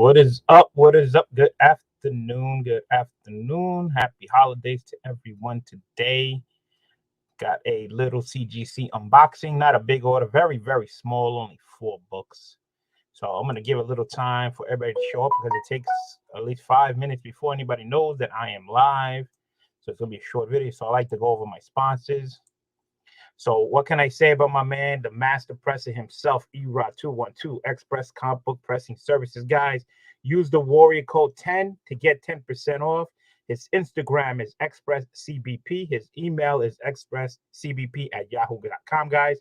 What is up? What is up? Good afternoon. Good afternoon. Happy holidays to everyone today. Got a little CGC unboxing, not a big order, very, very small, only 4 books. So I'm going to give a little time for everybody to show up because it takes at least 5 minutes before anybody knows that I am live. So it's going to be a short video. So I like to go over my sponsors. So what can I say about my man, the master presser himself, Erod 212 Express Comic Book Pressing Services. Guys, use the Warrior code 10 to get 10% off. His Instagram is ExpressCBP. His email is expresscbp@yahoo.com, guys.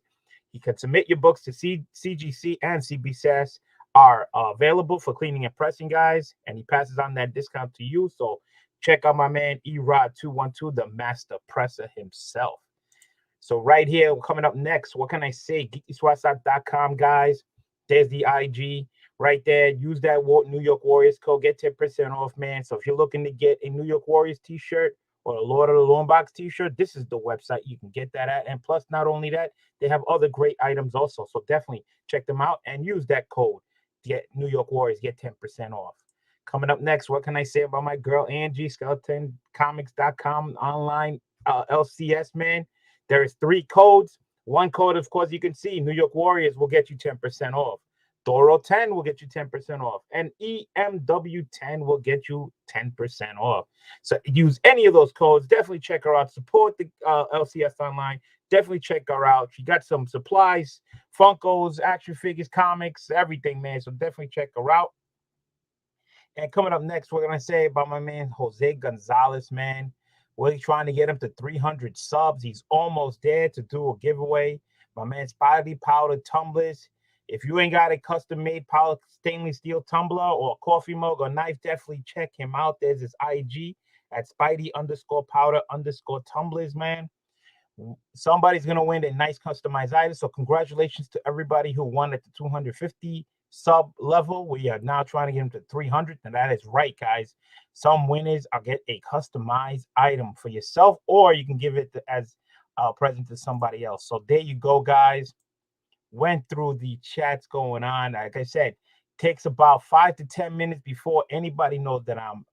You can submit your books to CGC and CBCS are available for cleaning and pressing, guys. And he passes on that discount to you. So check out my man, Erod 212, the master presser himself. So right here, coming up next, what can I say? GeekySwatSat.com, guys. There's the IG right there. Use that New York Warriors code. Get 10% off, man. So if you're looking to get a New York Warriors t-shirt or a Lord of the Loan Box t-shirt, this is the website you can get that at. And plus, not only that, they have other great items also. So definitely check them out and use that code. Get New York Warriors, get 10% off. Coming up next, what can I say about my girl Angie, SkeletonComics.com online LCS, man? There is 3 codes. One code, of course, you can see New York Warriors will get you 10% off. Thoro 10 will get you 10% off. And EMW 10 will get you 10% off. So use any of those codes. Definitely check her out. Support the LCS online. Definitely check her out. She got some supplies, Funkos, action figures, comics, everything, man. So definitely check her out. And coming up next, we're going to say about my man, Jose Gonzalez, man. We're trying to get him to 300 subs. He's almost there to do a giveaway. My man, Spidey Powder Tumblers. If you ain't got a custom-made stainless steel tumbler or coffee mug or knife, definitely check him out. There's his IG at Spidey_powder_tumblers, man. Somebody's going to win a nice customized item. So congratulations to everybody who won at the 250 sub level. We are now trying to get them to 300, and that is right, guys. Some winners are get a customized item for yourself, or you can give it as a present to somebody else. So there you go, guys. Went through the chats going on. Like I said, takes about 5 to 10 minutes before anybody knows that I'm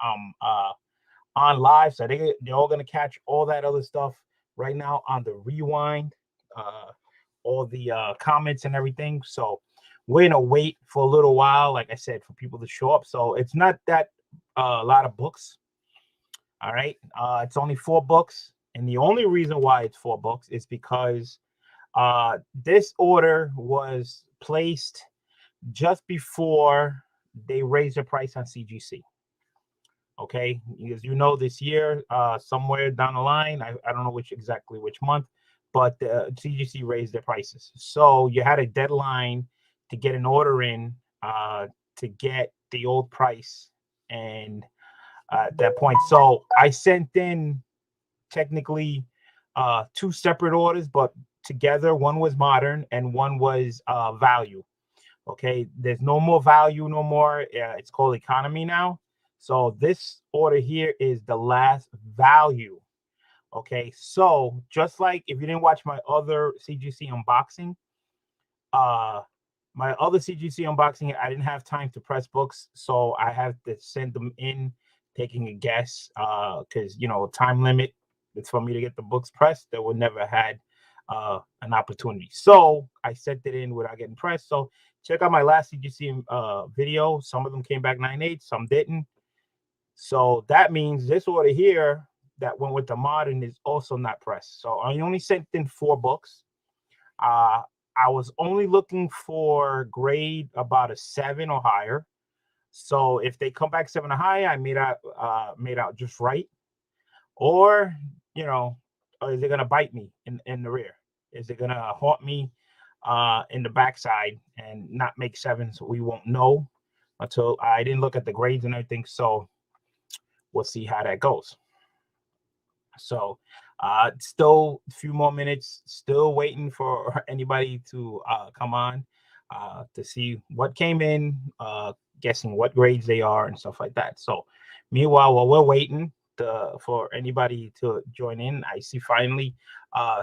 on live. So they're all gonna catch all that other stuff right now on the rewind, all the comments and everything. So we're gonna wait for a little while, like I said, for people to show up. So it's not that a lot of books. All right, it's only 4 books, and the only reason why it's 4 books is because this order was placed just before they raised the price on CGC. Okay, as you know, this year, somewhere down the line, I don't know exactly which month, but CGC raised their prices. So you had a deadline to get an order in to get the old price, and at that point, so I sent in technically 2 separate orders, but together. One was modern and one was value. Okay, there's no more value, no more. It's called economy now. So this order here is the last value. Okay, so just like if you didn't watch my other CGC unboxing, my other CGC unboxing, I didn't have time to press books, so I have to send them in, taking a guess, because time limit. It's for me to get the books pressed. That would never had an opportunity. So I sent it in without getting pressed. So check out my last CGC video. Some of them came back 9.8, some didn't. So that means this order here that went with the modern is also not pressed. So I only sent in 4 books. I was only looking for grade about a 7 or higher. So if they come back 7 or higher, I made out just right. Or is it gonna bite me in the rear? Is it gonna haunt me in the backside and not make 7s? We won't know until I didn't look at the grades and everything. So we'll see how that goes. So still a few more minutes, still waiting for anybody to come on to see what came in, guessing what grades they are and stuff like that. So meanwhile, while we're waiting for anybody to join in, I see finally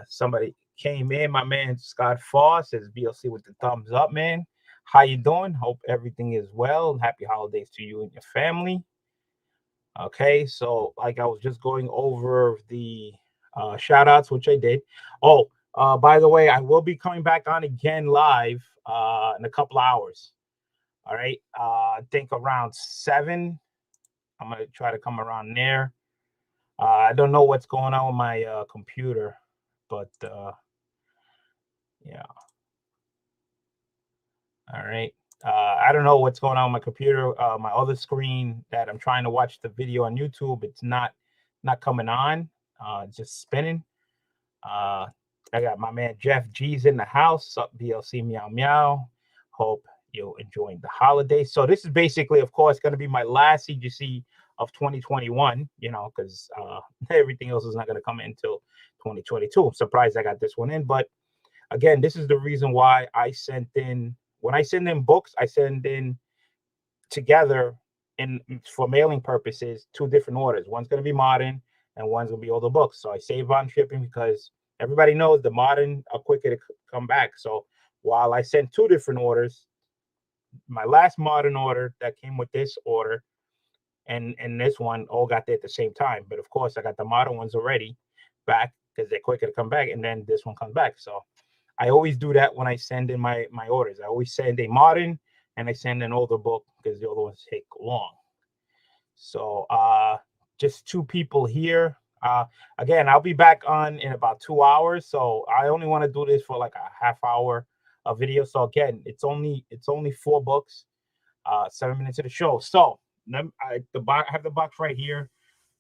somebody came in. My man Scott Foss says BLC with the thumbs up, man. How you doing? Hope everything is well. Happy holidays to you and your family. Okay, so like I was just going over the shout outs, which I did. Oh, by the way, I will be coming back on again live in a couple hours. All right, I think around 7. I'm gonna try to come around there. I don't know what's going on with my computer, but yeah. All right. I don't know what's going on with my computer. My other screen that I'm trying to watch the video on YouTube, it's not coming on. It's just spinning. I got my man Jeff G's in the house. Up BLC meow meow. Hope you're enjoying the holidays. So this is basically, of course, going to be my last CGC of 2021. You know, because everything else is not going to come in until 2022. I'm surprised I got this one in, but again, this is the reason why I sent in. When I send in books, I send in together in for mailing purposes 2 different orders. One's going to be modern and one's going to be older books. So I save on shipping because everybody knows the modern are quicker to come back. So while I sent 2 different orders, my last modern order that came with this order and this one all got there at the same time. But of course, I got the modern ones already back because they're quicker to come back, and then this one comes back. So I always do that when I send in my orders. I always send a modern and I send an older book because the other ones take long. So just 2 people here. Again, I'll be back on in about 2 hours. So I only want to do this for like a half hour of video. So again, it's only 4 books, 7 minutes of the show. So I have the box right here.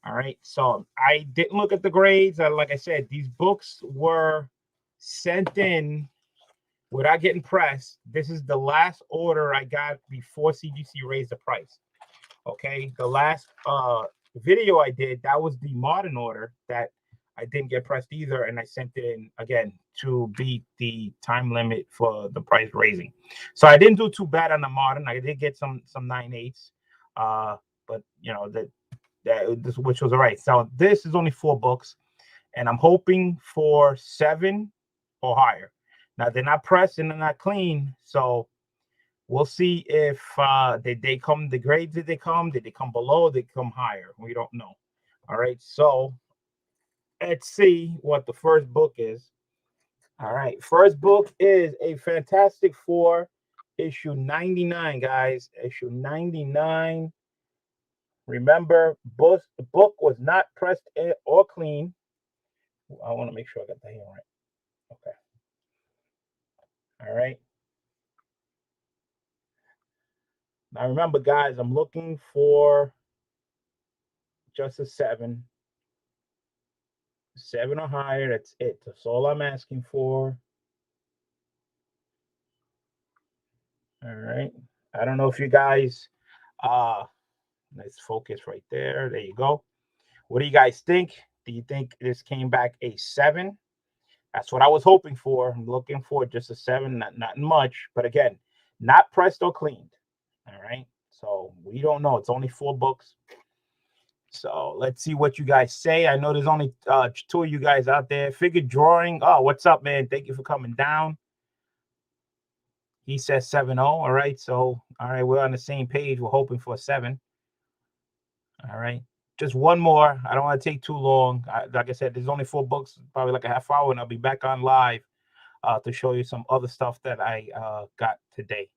All right. So I didn't look at the grades. Like I said, these books were sent in without getting pressed. This is the last order I got before CGC raised the price. Okay, the last video I did, that was the modern order that I didn't get pressed either, and I sent it in again to beat the time limit for the price raising. So I didn't do too bad on the modern. I did get some 9/8, but you know this which was all right. So this is only 4 books, and I'm hoping for 7 or higher. Now they're not pressed and they're not clean, so we'll see if they come. The grades did they come below? Did they come higher? We don't know. All right, so let's see what the first book is. All right, first book is a Fantastic Four, issue 99, guys. Issue 99. Remember, the book was not pressed or clean. I want to make sure I got the hand right. Okay. All right. Now remember, guys, I'm looking for just a 7. 7 or higher. That's it. That's all I'm asking for. All right. I don't know if you guys let's focus right there. There you go. What do you guys think? Do you think this came back a 7? That's what I was hoping for. I'm looking for just a 7, not much, but again, not pressed or cleaned. All right. So we don't know. It's only 4 books. So let's see what you guys say. I know there's only 2 of you guys out there. Figure Drawing. Oh, what's up, man? Thank you for coming down. He says 7-0. All right. So, all right, we're on the same page. We're hoping for a 7. All right. Just one more. I don't want to take too long. Like I said, there's only 4 books, probably like a half hour, and I'll be back on live to show you some other stuff that I got today.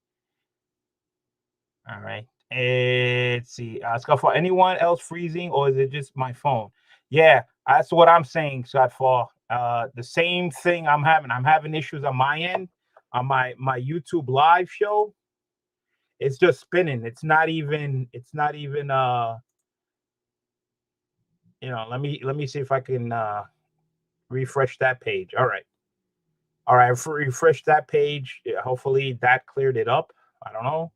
All right. Let's see. Scott, anyone else freezing, or is it just my phone? Yeah, that's what I'm saying, Scott. The same thing I'm having. I'm having issues on my end, on my YouTube live show. It's just spinning. It's not even. You know, let me see if I can refresh that page. All right. Refresh that page. Yeah, hopefully that cleared it up. I don't know.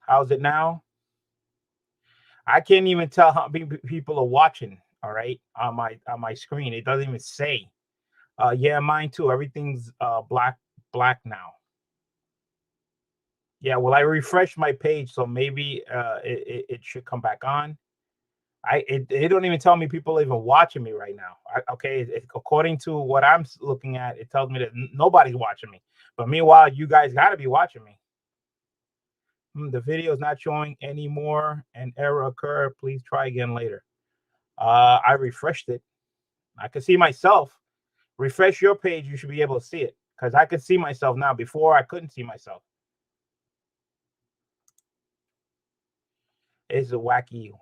How's it now? I can't even tell how many people are watching. All right, on my screen, it doesn't even say. Yeah, mine too. Everything's black now. Yeah, well, I refreshed my page, so maybe it should come back on. It don't even tell me people even watching me right now. According to what I'm looking at, it tells me that nobody's watching me. But meanwhile, you guys got to be watching me. The video is not showing anymore. An error occurred. Please try again later. I refreshed it. I can see myself. Refresh your page. You should be able to see it because I can see myself now. Before I couldn't see myself. It's a wacky.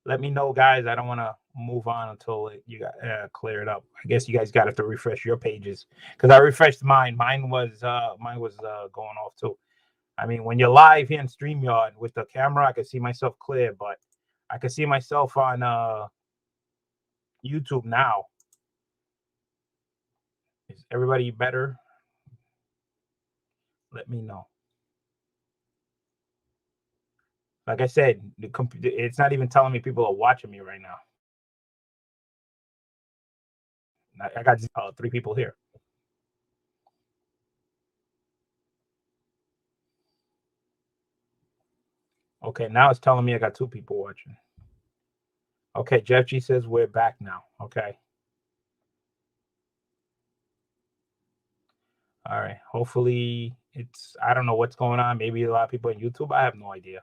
Let me know, guys. I don't want to move on until you got clear it up. I guess you guys got to refresh your pages because I refreshed mine. Mine was going off too. I mean, when you're live here in StreamYard with the camera, I can see myself clear, but I can see myself on YouTube now. Is everybody better? Let me know. Like I said, it's not even telling me people are watching me right now. I got 3 people here. Okay, now it's telling me I got 2 people watching. Okay, Jeff G says we're back now. Okay. All right. Hopefully I don't know what's going on. Maybe a lot of people on YouTube. I have no idea.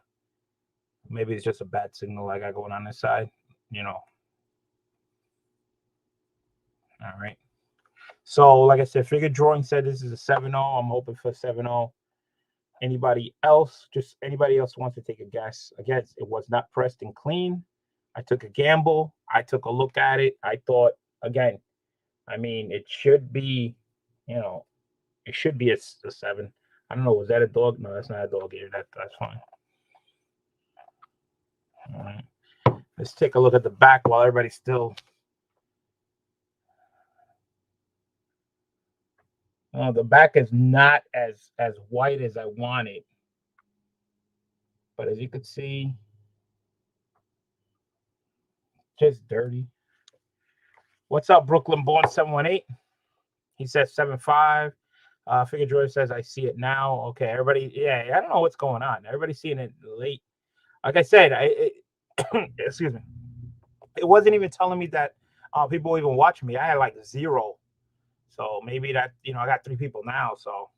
Maybe it's just a bad signal I got going on this side, you know. All right. So, like I said, Figure Drawing said this is a 7-0. I'm hoping for 7-0. Anybody else wants to take a guess? Again, it was not pressed and clean. I took a gamble. I took a look at it. I thought, again, I mean, it should be, you know, it should be a 7. I don't know. Was that a dog? No, that's not a dog ear. That's fine. All right. Let's take a look at the back while everybody's still. The back is not as white as I wanted, but as you can see, just dirty. What's up, Brooklyn Born 718? He says 7.5. Figure Joy says I see it now. Okay, everybody. Yeah, I don't know what's going on. Everybody's seeing it late. Like I said, excuse me. It wasn't even telling me that people even watching me. I had like 0. So maybe that, I got 3 people now. So,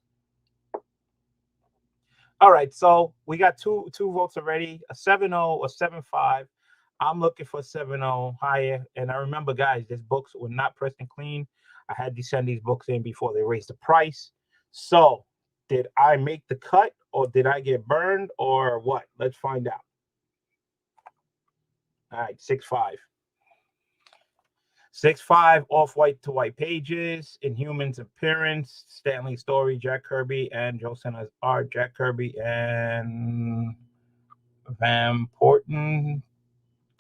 all right. So we got two votes already, a 7-0, a 7.5. I'm looking for 7-0 higher. And I remember, guys, these books were not pressed and clean. I had to send these books in before they raised the price. So did I make the cut or did I get burned or what? Let's find out. All right, 6.5. 6.5 off-white to white pages, Inhumans appearance, Stanley story, Jack Kirby, and Joe Senna's art, Jack Kirby and Van Porten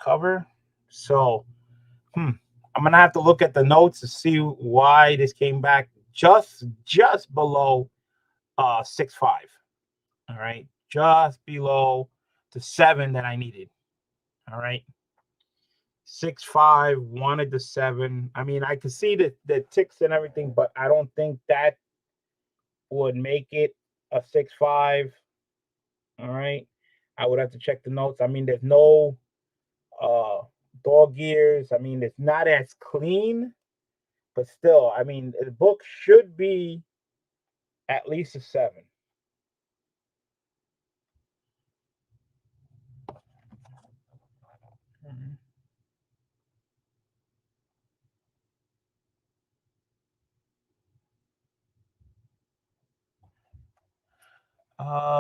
cover. So, I'm gonna have to look at the notes to see why this came back just below 6.5. All right, just below the 7 that I needed. All right. 6.5 wanted the 7. I mean, I could see the ticks and everything, but I don't think that would make it a 6.5. All right. I would have to check the notes. I mean, there's no dog ears. I mean, it's not as clean, but still, I mean, the book should be at least a 7.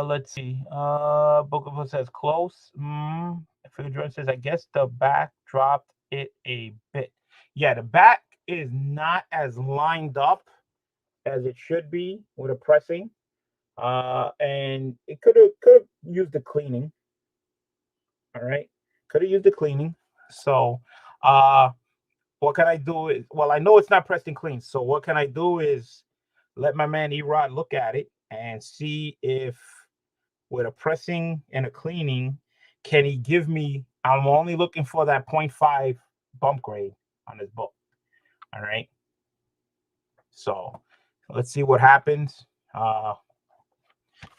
Let's see. Book of Us says close. Figure Jordan says, I guess the back dropped it a bit. Yeah, the back is not as lined up as it should be with a pressing. And it could have used the cleaning. All right. Could have used the cleaning. So what can I do? Well, I know it's not pressed and clean. So what can I do is let my man Erod look at it and see if with a pressing and a cleaning, can he give me, I'm only looking for that 0.5 bump grade on this book. All right. So let's see what happens.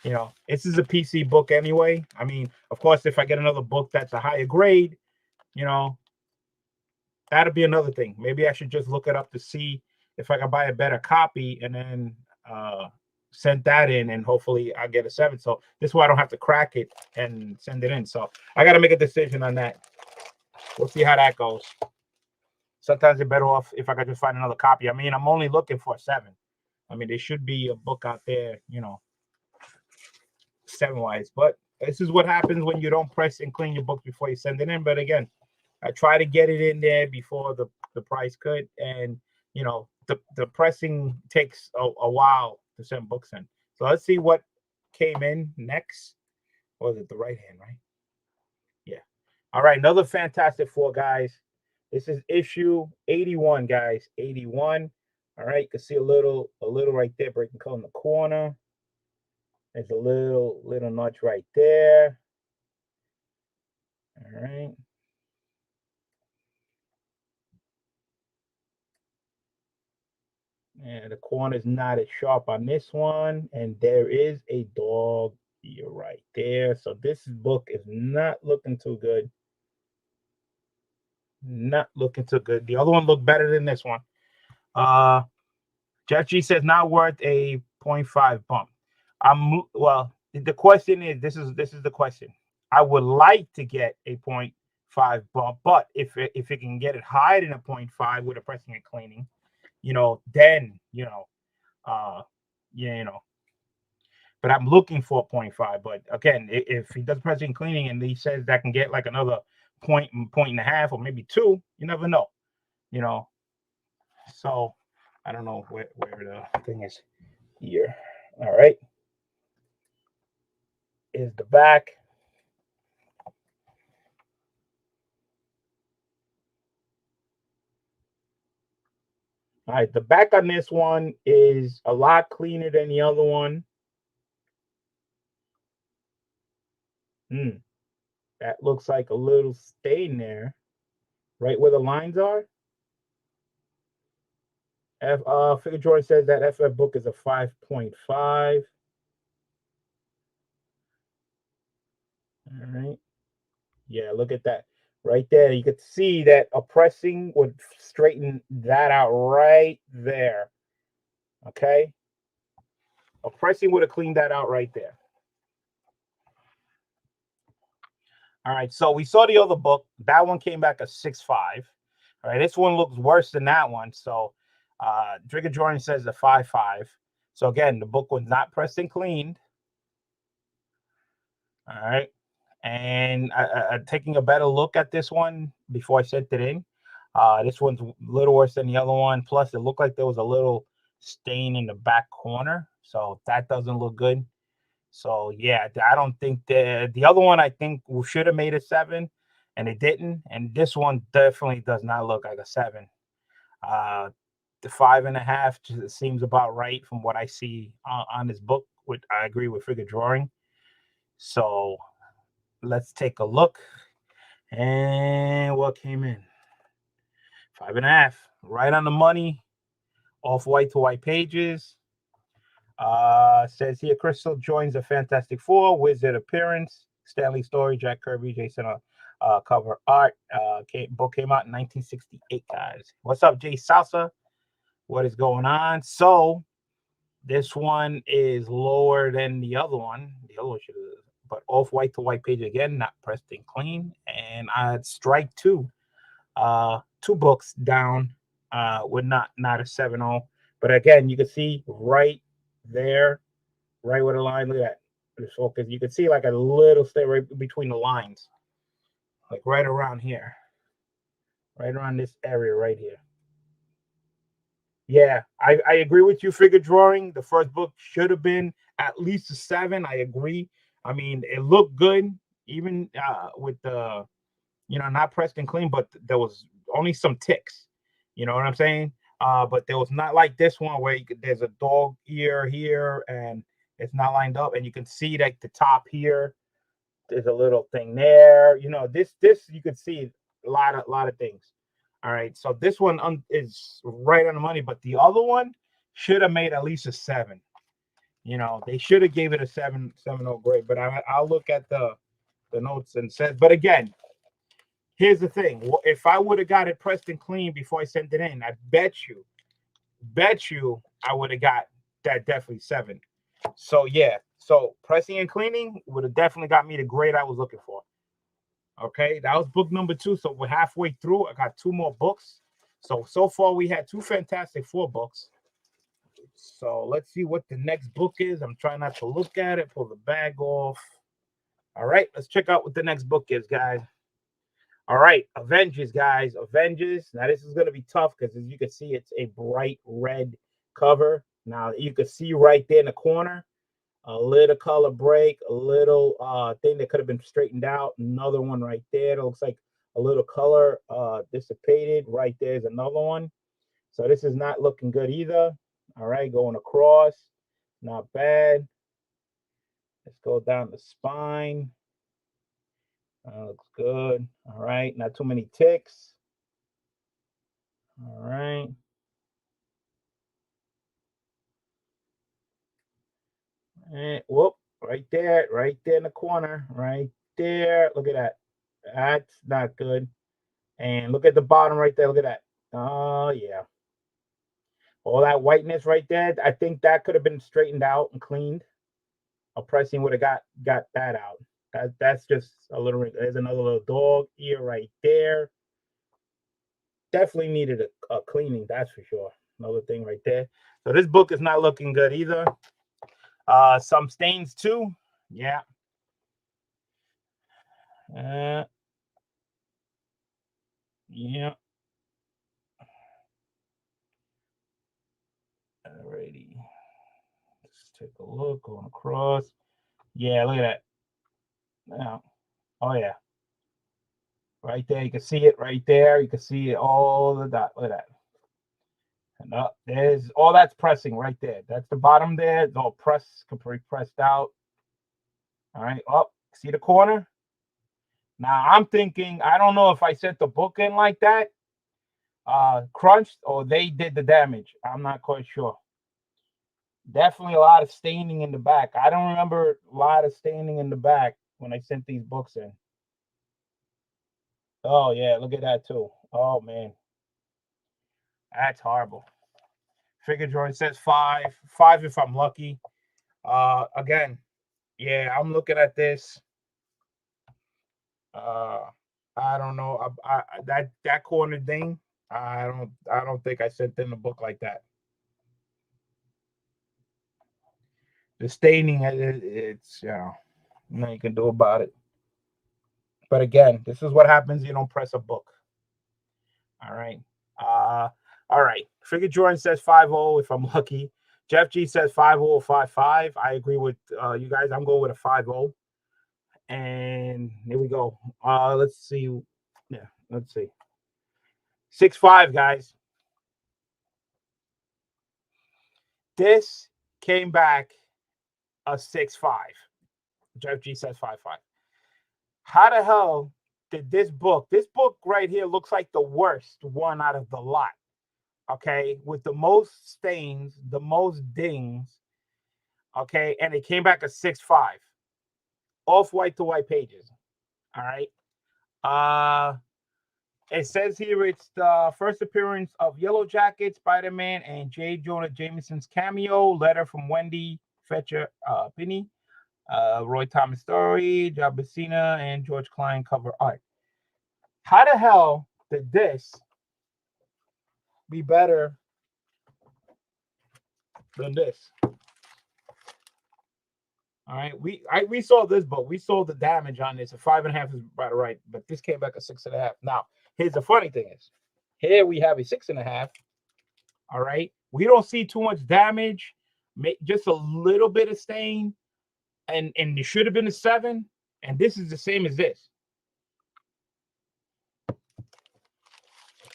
You know, this is a PC book anyway. I mean, of course, if I get another book that's a higher grade, you know, that'll be another thing. Maybe I should just look it up to see if I can buy a better copy and then send that in, and hopefully I'll get a 7. So this way I don't have to crack it and send it in. So I got to make a decision on that. We'll see how that goes. Sometimes it's better off if I could just find another copy. I mean, I'm only looking for a 7. I mean, there should be a book out there, you know, 7-wise. But this is what happens when you don't press and clean your book before you send it in. But again, I try to get it in there before the price cut, and you know, the pressing takes a while to send books in. So let's see what came in next. Or was it the right hand, right? Yeah. All right, another Fantastic Four, guys. This is issue 81, guys. 81. All right, you can see a little right there, breaking color in the corner. There's a little notch right there. All right. And the corner is not as sharp on this one. And there is a dog ear right there. So this book is not looking too good. Not looking too good. The other one looked better than this one. Jeff G says not worth a 0.5 bump. Well, the question is, this is the question. I would like to get a 0.5 bump, but if it can get it higher than a 0.5 with a pressing and cleaning, you know, then you know, yeah, you know. But I'm looking for a 0.5. But again, if he does pressing and cleaning and he says that can get like another point and a half or maybe 2, you never know, you know. So I don't know where the thing is here. All right, is the back. All right, the back on this one is a lot cleaner than the other one. That looks like a little stain there, right where the lines are. Figure Joy says that FF book is a 5.5. All right. Yeah, look at that. Right there. You could see that a pressing would straighten that out right there. Okay. A pressing would have cleaned that out right there. All right. So we saw the other book. That one came back a 6.5. All right. This one looks worse than that one. So Trigger Jordan says a 5.5. So again, the book was not pressed and cleaned. All right. And taking a better look at this one before I sent it in. This one's a little worse than the other one. Plus, it looked like there was a little stain in the back corner. So that doesn't look good. So, yeah, I don't think the other one, I think, should have made a 7, and it didn't. And this one definitely does not look like a 7. The 5.5 seems about right from what I see on this book. I agree with figure drawing. So let's take a look. And what came in? 5.5, right on the money. Off white to white pages. Says here, Crystal joins the Fantastic Four. Wizard appearance. Stanley story. Jack Kirby, Jason cover art. Book came out in 1968, guys. What's up, Jay Salsa? What is going on? So this one is lower than the other one. The other one should have, but off white to white page again, not pressed and clean. And I'd strike 2. 2 books down with not a 7.0. But again, you can see right there, right where the line, look at that. Focus. You can see like a little stay right between the lines, like right around here, right around this area right here. Yeah, I agree with you, figure drawing. The first book should have been at least a 7. I agree. I mean, it looked good, even with the, you know, not pressed and clean, but there was only some ticks. You know what I'm saying? But there was not like this one where there's a dog ear here and it's not lined up, and you can see like the top here. There's a little thing there. You know, this you could see a lot of things. All right, so this one is right on the money, but the other one should have made at least a 7. You know, they should have gave it a 7.0 grade, but I'll look at the notes and said. But again, here's the thing: if I would have got it pressed and clean before I sent it in, I bet you, I would have got that definitely 7. So yeah, so pressing and cleaning would have definitely got me the grade I was looking for. Okay, that was book number 2. So we're halfway through. I got 2 more books. So far we had 2 Fantastic Four books. So let's see what the next book is. I'm trying not to look at it, pull the bag off. All right, let's check out what the next book is, guys. All right, Avengers, guys. Avengers. Now, this is going to be tough because, as you can see, it's a bright red cover. Now, you can see right there in the corner, a little color break, a little thing that could have been straightened out. Another one right there. It looks like a little color dissipated. Right there's another one. So this is not looking good either. All right, going across. Not bad. Let's go down the spine. Looks good. All right, not too many ticks. All right. And whoop, right there in the corner, right there. Look at that. That's not good. And look at the bottom right there. Look at that. Oh, yeah. All that whiteness right there. I think that could have been straightened out and cleaned. A pressing would have got that out. That's just a little. There's another little dog ear right there. Definitely needed a cleaning, that's for sure. Another thing right there. So this book is not looking good either. Some stains too. Yeah. Yeah. Alrighty. Let's take a look. Going across. Yeah, look at that. Now, oh yeah. Right there, you can see it right there. You can see it all the dot. Look at that. And up there's all that's pressing right there. That's the bottom there. It's all completely pressed out. All right, up. See the corner? Now I'm thinking, I don't know if I sent the book in like that, crunched, or they did the damage. I'm not quite sure. Definitely a lot of staining in the back. I don't remember a lot of staining in the back when I sent these books in. Oh yeah, look at that too. Oh man. That's horrible. Figure drawing says 5. 5 if I'm lucky. Again, yeah, I'm looking at this. I don't know. That corner thing. I don't think I sent in a book like that. The staining, it's nothing you can do about it. But again, this is what happens. You don't press a book. All right. All right. Figure drawing says 5-0 if I'm lucky. Jeff G says 5-0 or 5-5. I agree with you guys. I'm going with a 5-0. And here we go. Let's see. Yeah, let's see. 6-5, guys. This came back a 6-5. Jeff G says 5-5. How the hell did this book right here looks like the worst one out of the lot? Okay, with the most stains, the most dings. Okay, and it came back a 6-5. Off-white to white pages. All right. It says here it's the first appearance of Yellow Jacket, Spider-Man, and J. Jonah Jameson's cameo. Letter from Wendy Fetcher Pinney, Roy Thomas Story, John Bacina, and George Klein cover art. How the hell did this be better than this? All right, we saw this book. We saw the damage on this. A 5.5 is about right, but this came back a 6.5. Now, here's the funny thing is, here we have a 6.5. All right, we don't see too much damage, just a little bit of stain, and it should have been a 7, and this is the same as this.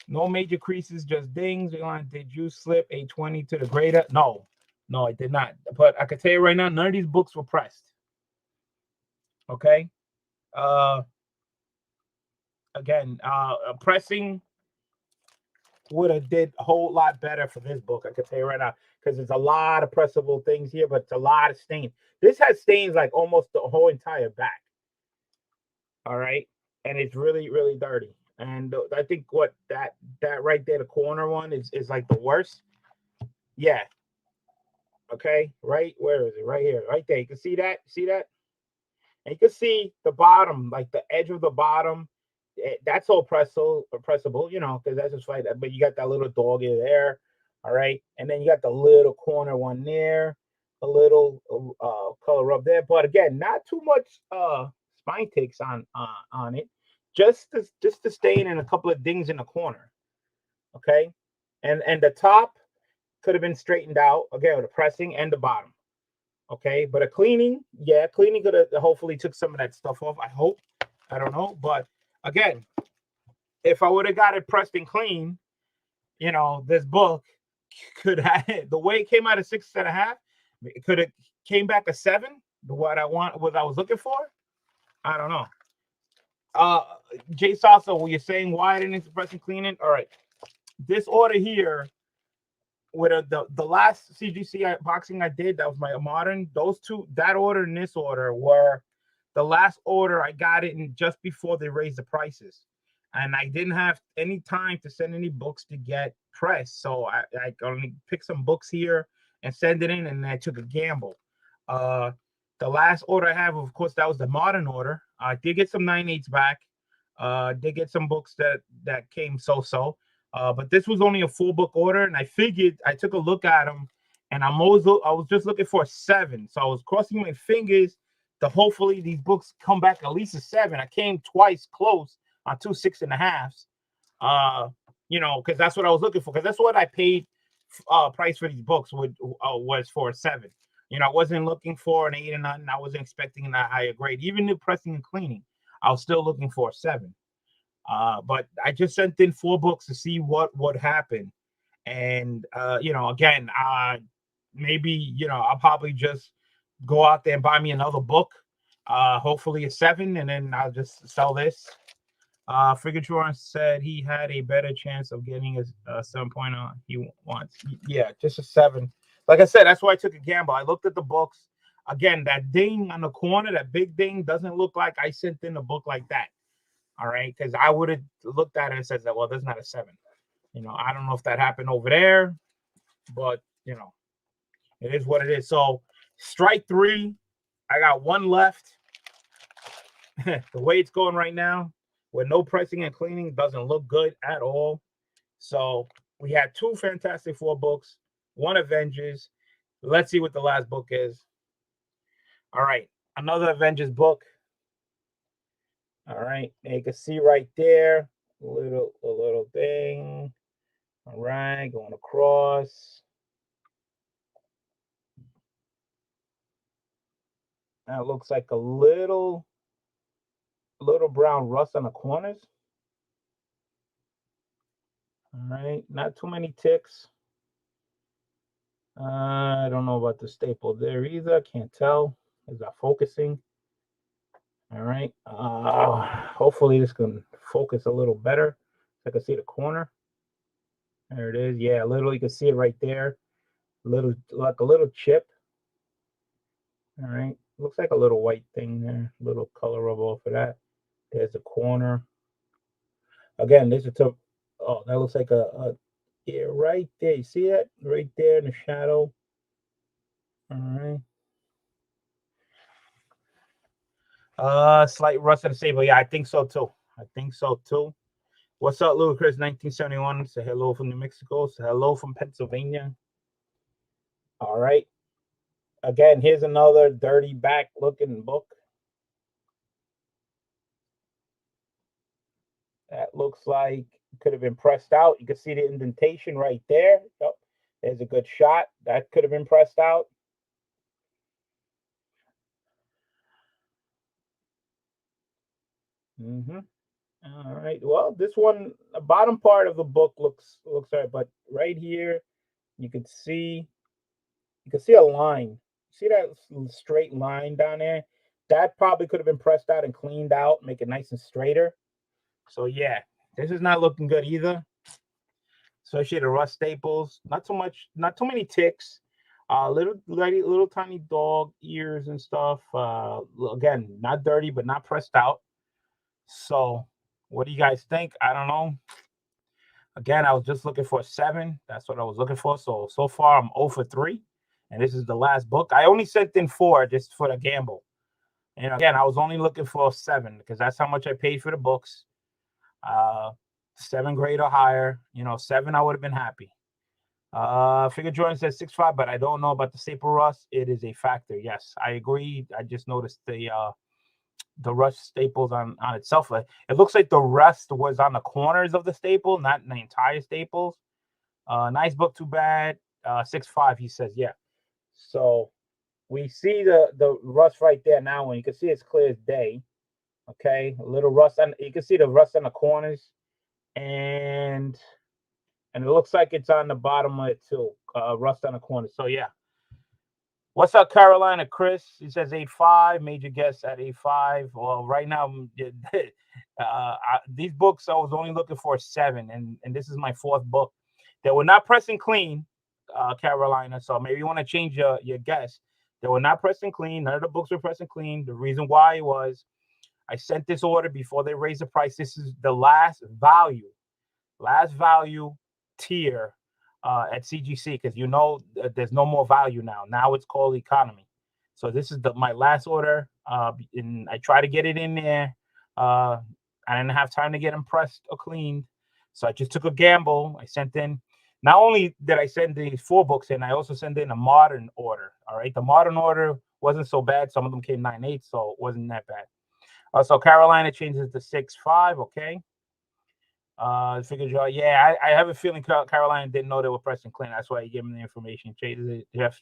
No major creases, just dings. Did you slip a 20 to the grader? No, I did not. But I can tell you right now, none of these books were pressed. Okay. Again, pressing would have did a whole lot better for this book. I could tell you right now, because there's a lot of pressable things here, but it's a lot of stains. This has stains like almost the whole entire back. All right, and it's really, really dirty. And I think what that right there, the corner one is like the worst. Yeah. Okay, right, where is it? Right here, right there. You can see that. See that? And you can see the bottom, like the edge of the bottom. That's all pressable, you know, because that's just like that. But you got that little dog in there, all right. And then you got the little corner one there, a little color up there. But again, not too much spine ticks on it. Just the stain and a couple of dings in the corner, okay. And the top could have been straightened out again with the pressing and the bottom. Okay, but a cleaning, yeah, cleaning could have hopefully took some of that stuff off. I hope. I don't know. But again, if I would have got it pressed and clean, you know, this book could have, the way it came out of 6.5, it could have came back a 7. What I was looking for. I don't know. Jay Salsa, were you saying why I didn't press and clean it? All right. This order here, with the last CGC boxing I did, that was my modern. Those two, that order and this order, were the last order I got it in just before they raised the prices, and I didn't have any time to send any books to get pressed, so I only picked some books here and send it in, and I took a gamble. The last order I have, of course, that was the modern order. I did get some 9/8 back. Did get some books that came so. But this was only a 4-book order, and I figured, I took a look at them, and I was just looking for a 7. So I was crossing my fingers to hopefully these books come back at least a 7. I came twice close on 2 6.5s. You know, because that's what I was looking for, because that's what I paid price for these books was for a 7. You know, I wasn't looking for an 8 or nothing. I wasn't expecting that higher grade. Even the pressing and cleaning, I was still looking for a 7. But I just sent in 4 books to see what would happen. And, you know, again, maybe, you know, I'll probably just go out there and buy me another book, hopefully a 7, and then I'll just sell this. Frigatron said he had a better chance of getting a 7.0 he wants. Yeah, just a 7. Like I said, that's why I took a gamble. I looked at the books. Again, that ding on the corner, that big ding, doesn't look like I sent in a book like that. All right, because I would have looked at it and said that, well, that's not a 7. You know, I don't know if that happened over there, but you know, it is what it is. So strike 3, I got 1 left. The way it's going right now, with no pressing and cleaning, doesn't look good at all. So we had 2 Fantastic Four books, 1 Avengers. Let's see what the last book is. All right, another Avengers book. All right, and you can see right there, a little thing. All right, going across. That looks like a little brown rust on the corners. All right, not too many ticks. I don't know about the staple there either. Can't tell. Is that focusing? All right. Hopefully this can focus a little better so I can see the corner. There it is. Yeah, you can see it right there. Like a little chip. All right. Looks like a little white thing there. A little color rub off of that. There's the corner. Again, this is that looks like yeah, right there. You see that? Right there in the shadow. All right. Slight rust on the sable. Yeah, I think so too. What's up, Ludacris 1971? Say hello from New Mexico. Say hello from Pennsylvania. All right. Again, here's another dirty back looking book. That looks like it could have been pressed out. You can see the indentation right there. Oh, there's a good shot. That could have been pressed out. All right. Well, this one, the bottom part of the book looks all right, but right here, you can see a line. See that straight line down there? That probably could have been pressed out and cleaned out, make it nice and straighter. So yeah, this is not looking good either. Associated Rust staples. Not too much, not too many ticks. Little tiny dog ears and stuff. Again, not dirty, but not pressed out. So, what do you guys think? I don't know. Again, I was just looking for a 7. That's what I was looking for. So far, I'm 0 for 3. And this is the last book. I only sent in 4 just for the gamble. And again, I was only looking for a 7 because that's how much I paid for the books. 7 grade or higher. 7, I would have been happy. Figure Jordan says 6'5", but I don't know about the staple rust. It is a factor. Yes, I agree. I just noticed the rust staples on itself. It looks like the rust was on the corners of the staple, not in the entire staples. Nice book, too bad. 6'5", he says, yeah. So we see the rust right there now, and you can see it's clear as day. Okay, a little rust on. You can see the rust on the corners, and it looks like it's on the bottom of it too. Rust on the corners. So yeah. What's up, Carolina? Chris, he says 8.5. Major guess at 8.5. Well, right now, these books I was only looking for a 7, and this is my 4th book. They were not pressing clean, Carolina. So maybe you want to change your guess. They were not pressing clean. None of the books were pressing clean. The reason why was I sent this order before they raised the price. This is the last value tier at CGC, because there's no more value now. Now it's called economy. So this is my last order, and I try to get it in there. I didn't have time to get them pressed or cleaned, so I just took a gamble. I sent in. Not only did I send these 4 books in, I also sent in a modern order. All right, the modern order wasn't so bad. Some of them came 9.8, so it wasn't that bad. So Carolina changes to 6.5. Okay. Figured y'all, yeah, I have a feeling Carolina didn't know they were pressing clean. That's why he gave him the information. Jeff,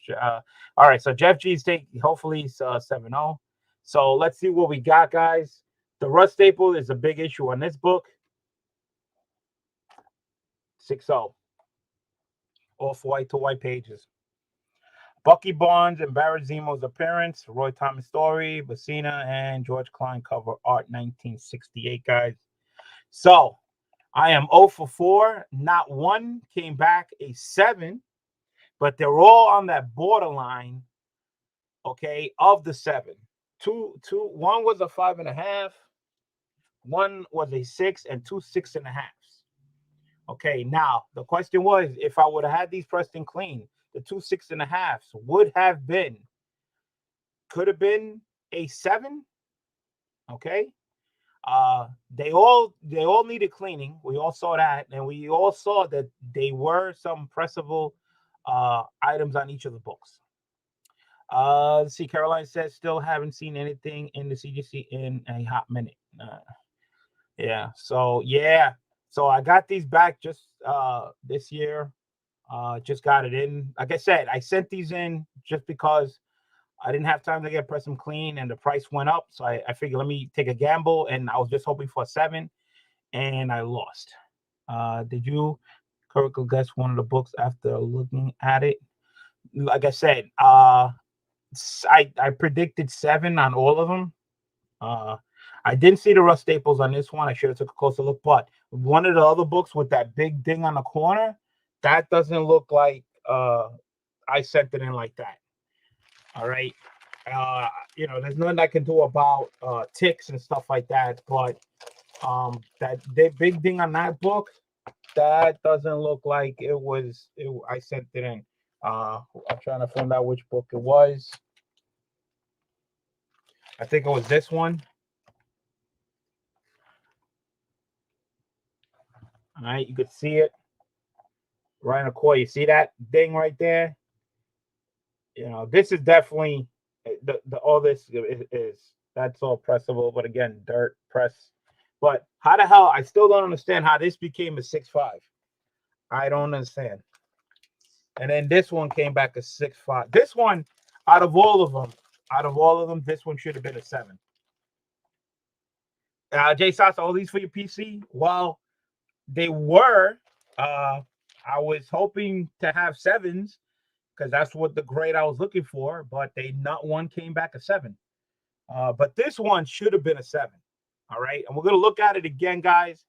all right, so Jeff G's hopefully 7-0. So let's see what we got, guys. The rust staple is a big issue on this book. 6-0. Off white to white pages. Bucky Barnes and Barrett Zemo's appearance. Roy Thomas story. Bassina and George Klein cover art 1968, guys. So I am 0 for 4. Not one came back a 7, but they're all on that borderline, okay, of the 7. One was a 5.5, one was a 6, and 2 6.5s. Okay, now the question was, if I would have had these pressed and clean, the 2 6.5s could have been a 7. Okay. They all needed cleaning. We all saw that, and we all saw that they were some pressable items on each of the books. Let's see. Caroline says still haven't seen anything in the CGC in a hot minute. Yeah. So I got these back just this year. Just got it in. Like I said, I sent these in just because I didn't have time to get press them clean, and the price went up. So I figured, let me take a gamble, and I was just hoping for a 7, and I lost. Did you correctly guess one of the books after looking at it? Like I said, I predicted 7 on all of them. I didn't see the rust staples on this one. I should have took a closer look, but one of the other books with that big ding on the corner, that doesn't look like I sent it in like that. All right. There's nothing I can do about ticks and stuff like that, but that big thing on that book, that doesn't look like I sent it in. I'm trying to find out which book it was. I think it was this one. All right, you could see it right in the corner. You see that ding right there? This is definitely all this is that's all pressable, but again, dirt press. But how the hell? I still don't understand how this became a 6.5. I don't understand. And then this one came back a 6.5. This one, out of all of them, this one should have been a 7. Jay Sasa, all these for your PC? Well, they were. I was hoping to have 7s, because that's what the grade I was looking for, but not one came back a 7. But this one should have been a 7. All right, and we're gonna look at it again, guys.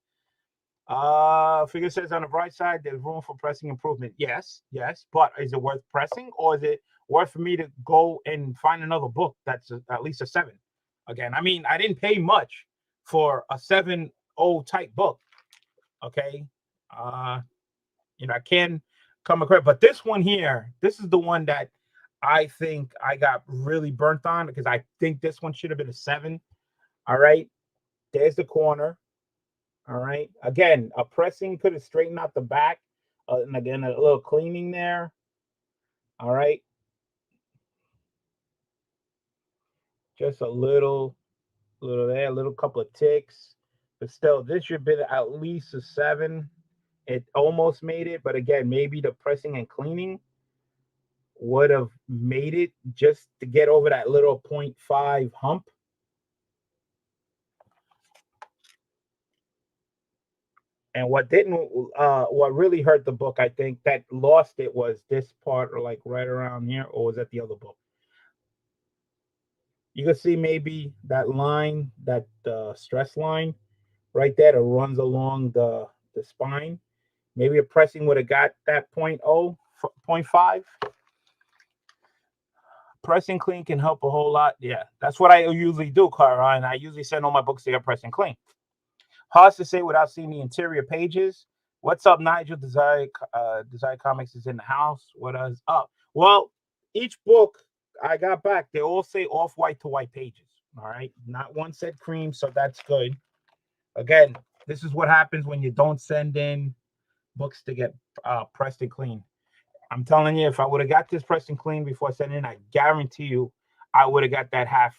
Figure says on the bright side, there's room for pressing improvement. Yes, yes, but is it worth pressing, or is it worth for me to go and find another book that's at least a 7? Again, I mean, I didn't pay much for a 7.0 type book. Okay, you know, I can come across, but this one here, this is the one that I think I got really burnt on, because I think this one should have been a 7. All right, there's the corner. All right. Again, a pressing could have straightened out the back. And again, a little cleaning there. All right. Just a little there, a little couple of ticks. But still, this should have been at least a 7. It almost made it. But again, maybe the pressing and cleaning would have made it just to get over that little 0.5 hump. And what really hurt the book, I think, that lost it, was this part, or like right around here, or was that the other book? You can see maybe that line, that stress line right there that runs along the spine. Maybe a pressing would have got that 0.5. Pressing clean can help a whole lot. Yeah, that's what I usually do, Cara, and I usually send all my books to get pressing clean. Hard to say without seeing the interior pages. What's up, Nigel? Desire Comics is in the house. What is up? Well, each book I got back, they all say off-white to white pages. All right, not one said cream, so that's good. Again, this is what happens when you don't send in books to get pressed and clean. I'm telling you, if I would have got this pressed and clean before sending in, I guarantee you I would have got that half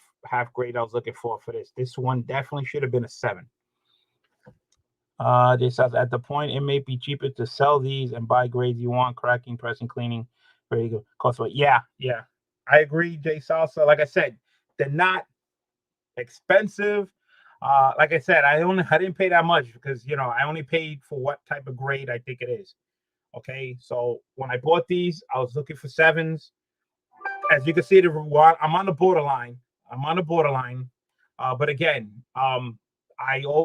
grade I was looking for this. This one definitely should have been a 7. They says at the point it may be cheaper to sell these and buy grades you want, cracking, pressing, cleaning. Very good. Cost. Yeah. I agree, Jay Salsa. Like I said, they're not expensive. Like I said, I didn't pay that much, because I only paid for what type of grade I think it is. Okay, so when I bought these, I was looking for 7s. As you can see, I'm on the borderline. But again,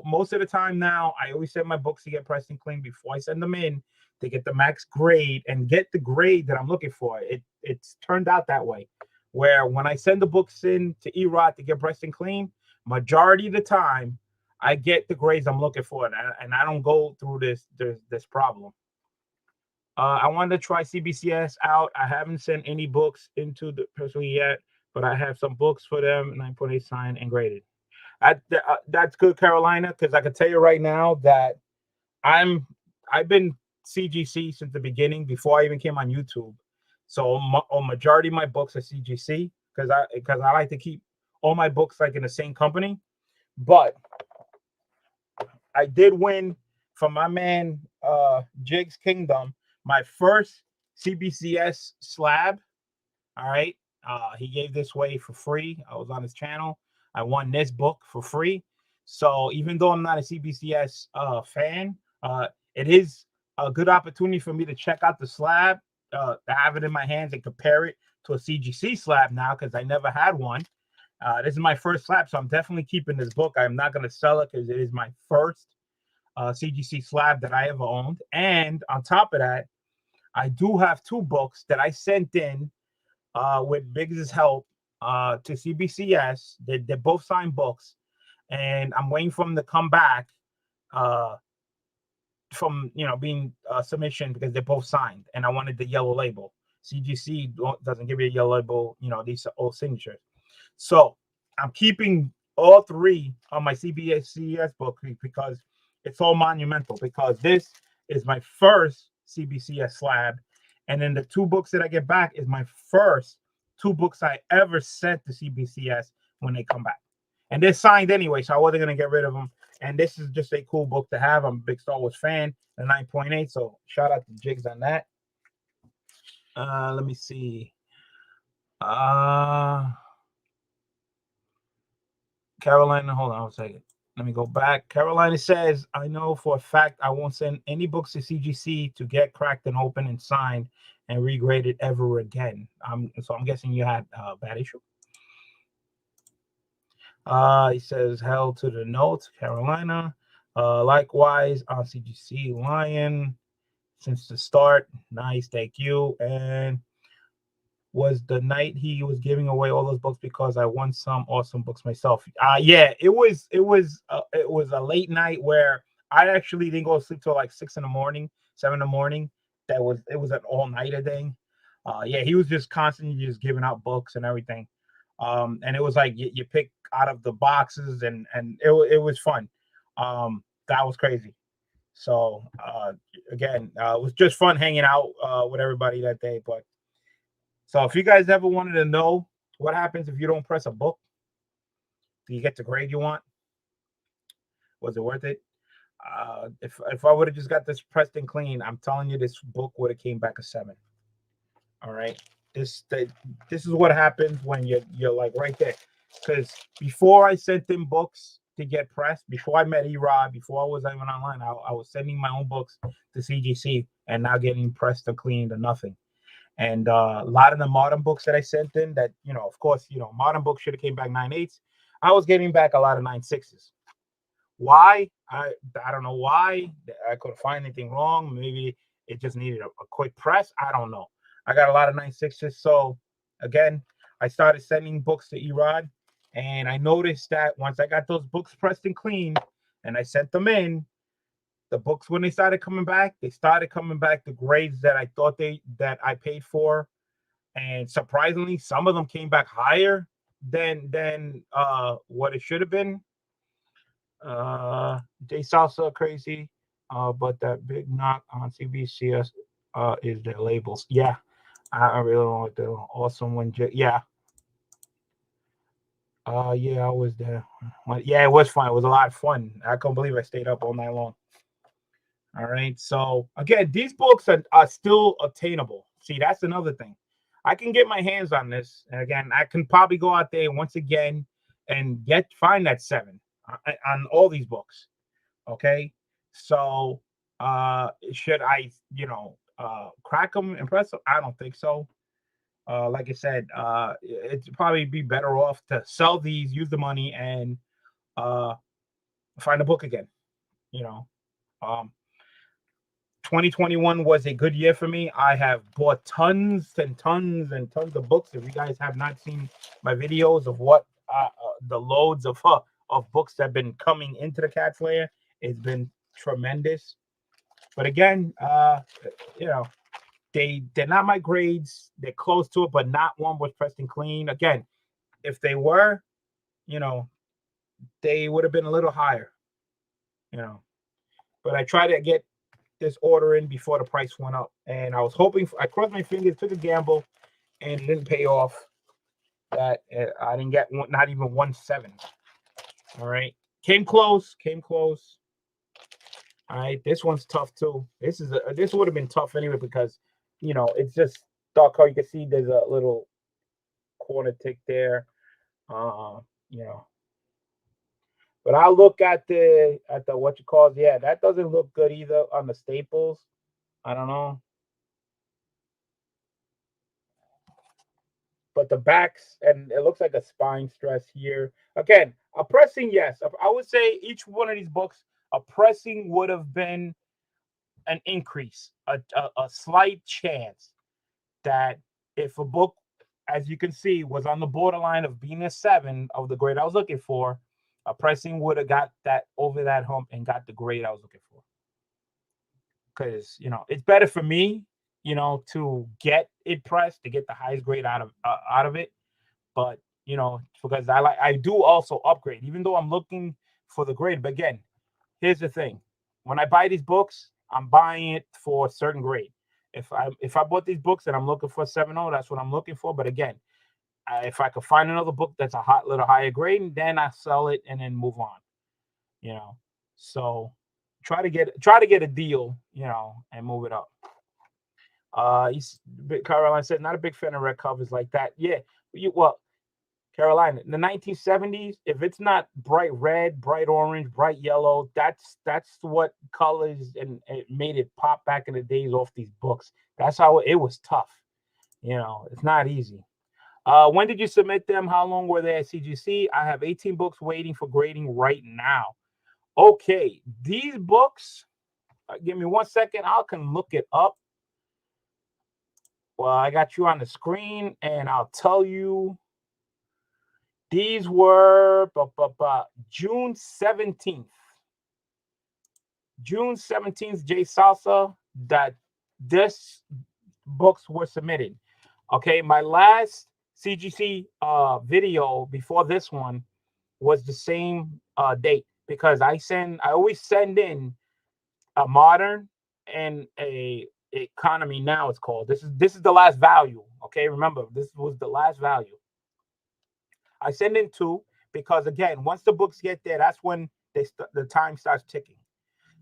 most of the time now, I always send my books to get pressed and clean before I send them in, to get the max grade and get the grade that I'm looking for. It's turned out that way, where when I send the books in to Erod to get pressed and clean, majority of the time I get the grades I'm looking for, and I don't go through this problem. I wanted to try CBCS out. I haven't sent any books into the person yet, but I have some books for them, 9.8 signed and graded. That's good, Carolina, because I can tell you right now that I've been CGC since the beginning, before I even came on YouTube. So a majority of my books are CGC, because I like to keep all my books like in the same company. But I did win from my man Jigs Kingdom my first CBCS slab. All right. He gave this away for free. I was on his channel. I won this book for free. So even though I'm not a CBCS fan, it is a good opportunity for me to check out the slab, to have it in my hands and compare it to a CGC slab now, because I never had one. This is my first slab, so I'm definitely keeping this book. I'm not going to sell it, because it is my first CGC slab that I ever owned. And on top of that, I do have 2 books that I sent in with Biggs' help to CBCS. They're both signed books, and I'm waiting for them to come back from being submission, because they're both signed, and I wanted the yellow label. CGC doesn't give you a yellow label, these are old signatures. So I'm keeping all 3 on my CBCS book, because it's all monumental, because this is my first CBCS slab, and then the 2 books that I get back is my first 2 books I ever sent to CBCS when they come back, and they're signed anyway, so I wasn't going to get rid of them. And this is just a cool book to have. I'm a big Star Wars fan, the 9.8, so shout out to Jigs on that. Let me see. Carolina, hold on a second. Let me go back. Carolina says, I know for a fact I won't send any books to CGC to get cracked and open and signed and regraded ever again. So I'm guessing you had a bad issue. He says, hell to the notes, Carolina. Likewise on CGC Lion since the start. Nice, thank you. And was the night he was giving away all those books because I won some awesome books myself. Yeah, it was a late night where I actually didn't go to sleep till like 6 in the morning, 7 in the morning. It was an all-nighter thing. Yeah, he was just constantly just giving out books and everything. And it was like you pick out of the boxes and it was fun. That was crazy. So again, it was just fun hanging out with everybody that day. But so if you guys ever wanted to know what happens if you don't press a book, do you get the grade you want? Was it worth it? If I would have just got this pressed and clean, I'm telling you, this book would have came back a 7. All right, this is what happens when you're like right there. Because before I sent in books to get pressed, before I met Erod, before I was even online, I was sending my own books to CGC and now getting pressed and cleaned or nothing. And a lot of the modern books that I sent in, that of course, modern books should have came back 9/8. I was getting back a lot of 9/6s. Why? I don't know why. I couldn't find anything wrong. Maybe it just needed a quick press. I don't know. I got a lot of 9/6s. So again, I started sending books to Erod, and I noticed that once I got those books pressed and clean, and I sent them in, the books, when they started coming back, the grades that I thought that I paid for, and surprisingly, some of them came back higher than what it should have been. J Salsa crazy, but that big knock on CBCS is their labels. Yeah, I really don't like the awesome one. Yeah. Yeah, I was there. Yeah, it was fun. It was a lot of fun. I can't believe I stayed up all night long. All right. So again, these books are still obtainable. See, that's another thing. I can get my hands on this. And again, I can probably go out there once again and find that 7 on all these books. Okay. So should I, crack them and press them? I don't think so. Like I said, it'd probably be better off to sell these, use the money, and find a book again. Um, 2021 was a good year for me. I have bought tons and tons and tons of books. If you guys have not seen my videos of what the loads of books that have been coming into the Cat's Lair, it's been tremendous. But again, they're not my grades. They're close to it, but not one was pressed and clean. Again, if they were, they would have been a little higher. But I tried to get this order in before the price went up, and I was hoping I crossed my fingers, took a gamble, and it didn't pay off. That I didn't get not even 1/7. All right, came close. All right, this one's tough too. This would have been tough anyway because it's just dark color. You can see there's a little corner tick there. But I'll look at the what you call it. Yeah, that doesn't look good either on the staples. I don't know. But the backs, and it looks like a spine stress here. Again, a pressing, yes. I would say each one of these books, a pressing would have been an increase, a slight chance that if a book, as you can see, was on the borderline of being a 7 of the grade I was looking for, a pressing would have got that over that hump and got the grade I was looking for. Because it's better for me, to get it pressed, to get the highest grade out of it. But because I do also upgrade, even though I'm looking for the grade. But again, here's the thing: when I buy these books, I'm buying it for a certain grade. If I bought these books and I'm looking for a 7.0, that's what I'm looking for. But again, if I could find another book that's a little higher grade, then I sell it and then move on. So try to get a deal, and move it up. Caroline said, not a big fan of red covers like that. Yeah, Carolina, in the 1970s, if it's not bright red, bright orange, bright yellow, that's what colors and it made it pop back in the days off these books. That's how it was tough. It's not easy. When did you submit them? How long were they at CGC? I have 18 books waiting for grading right now. Okay, these books, give me 1 second. I can look it up. Well, I got you on the screen, and I'll tell you. These were June 17th. June 17th, J Salsa, that this books were submitted. Okay, my last CGC video before this one was the same date, because I always send in a modern and a economy. Now it's called. This is the last value. Okay, remember, this was the last value. I send in two because, again, once the books get there, that's when the time starts ticking.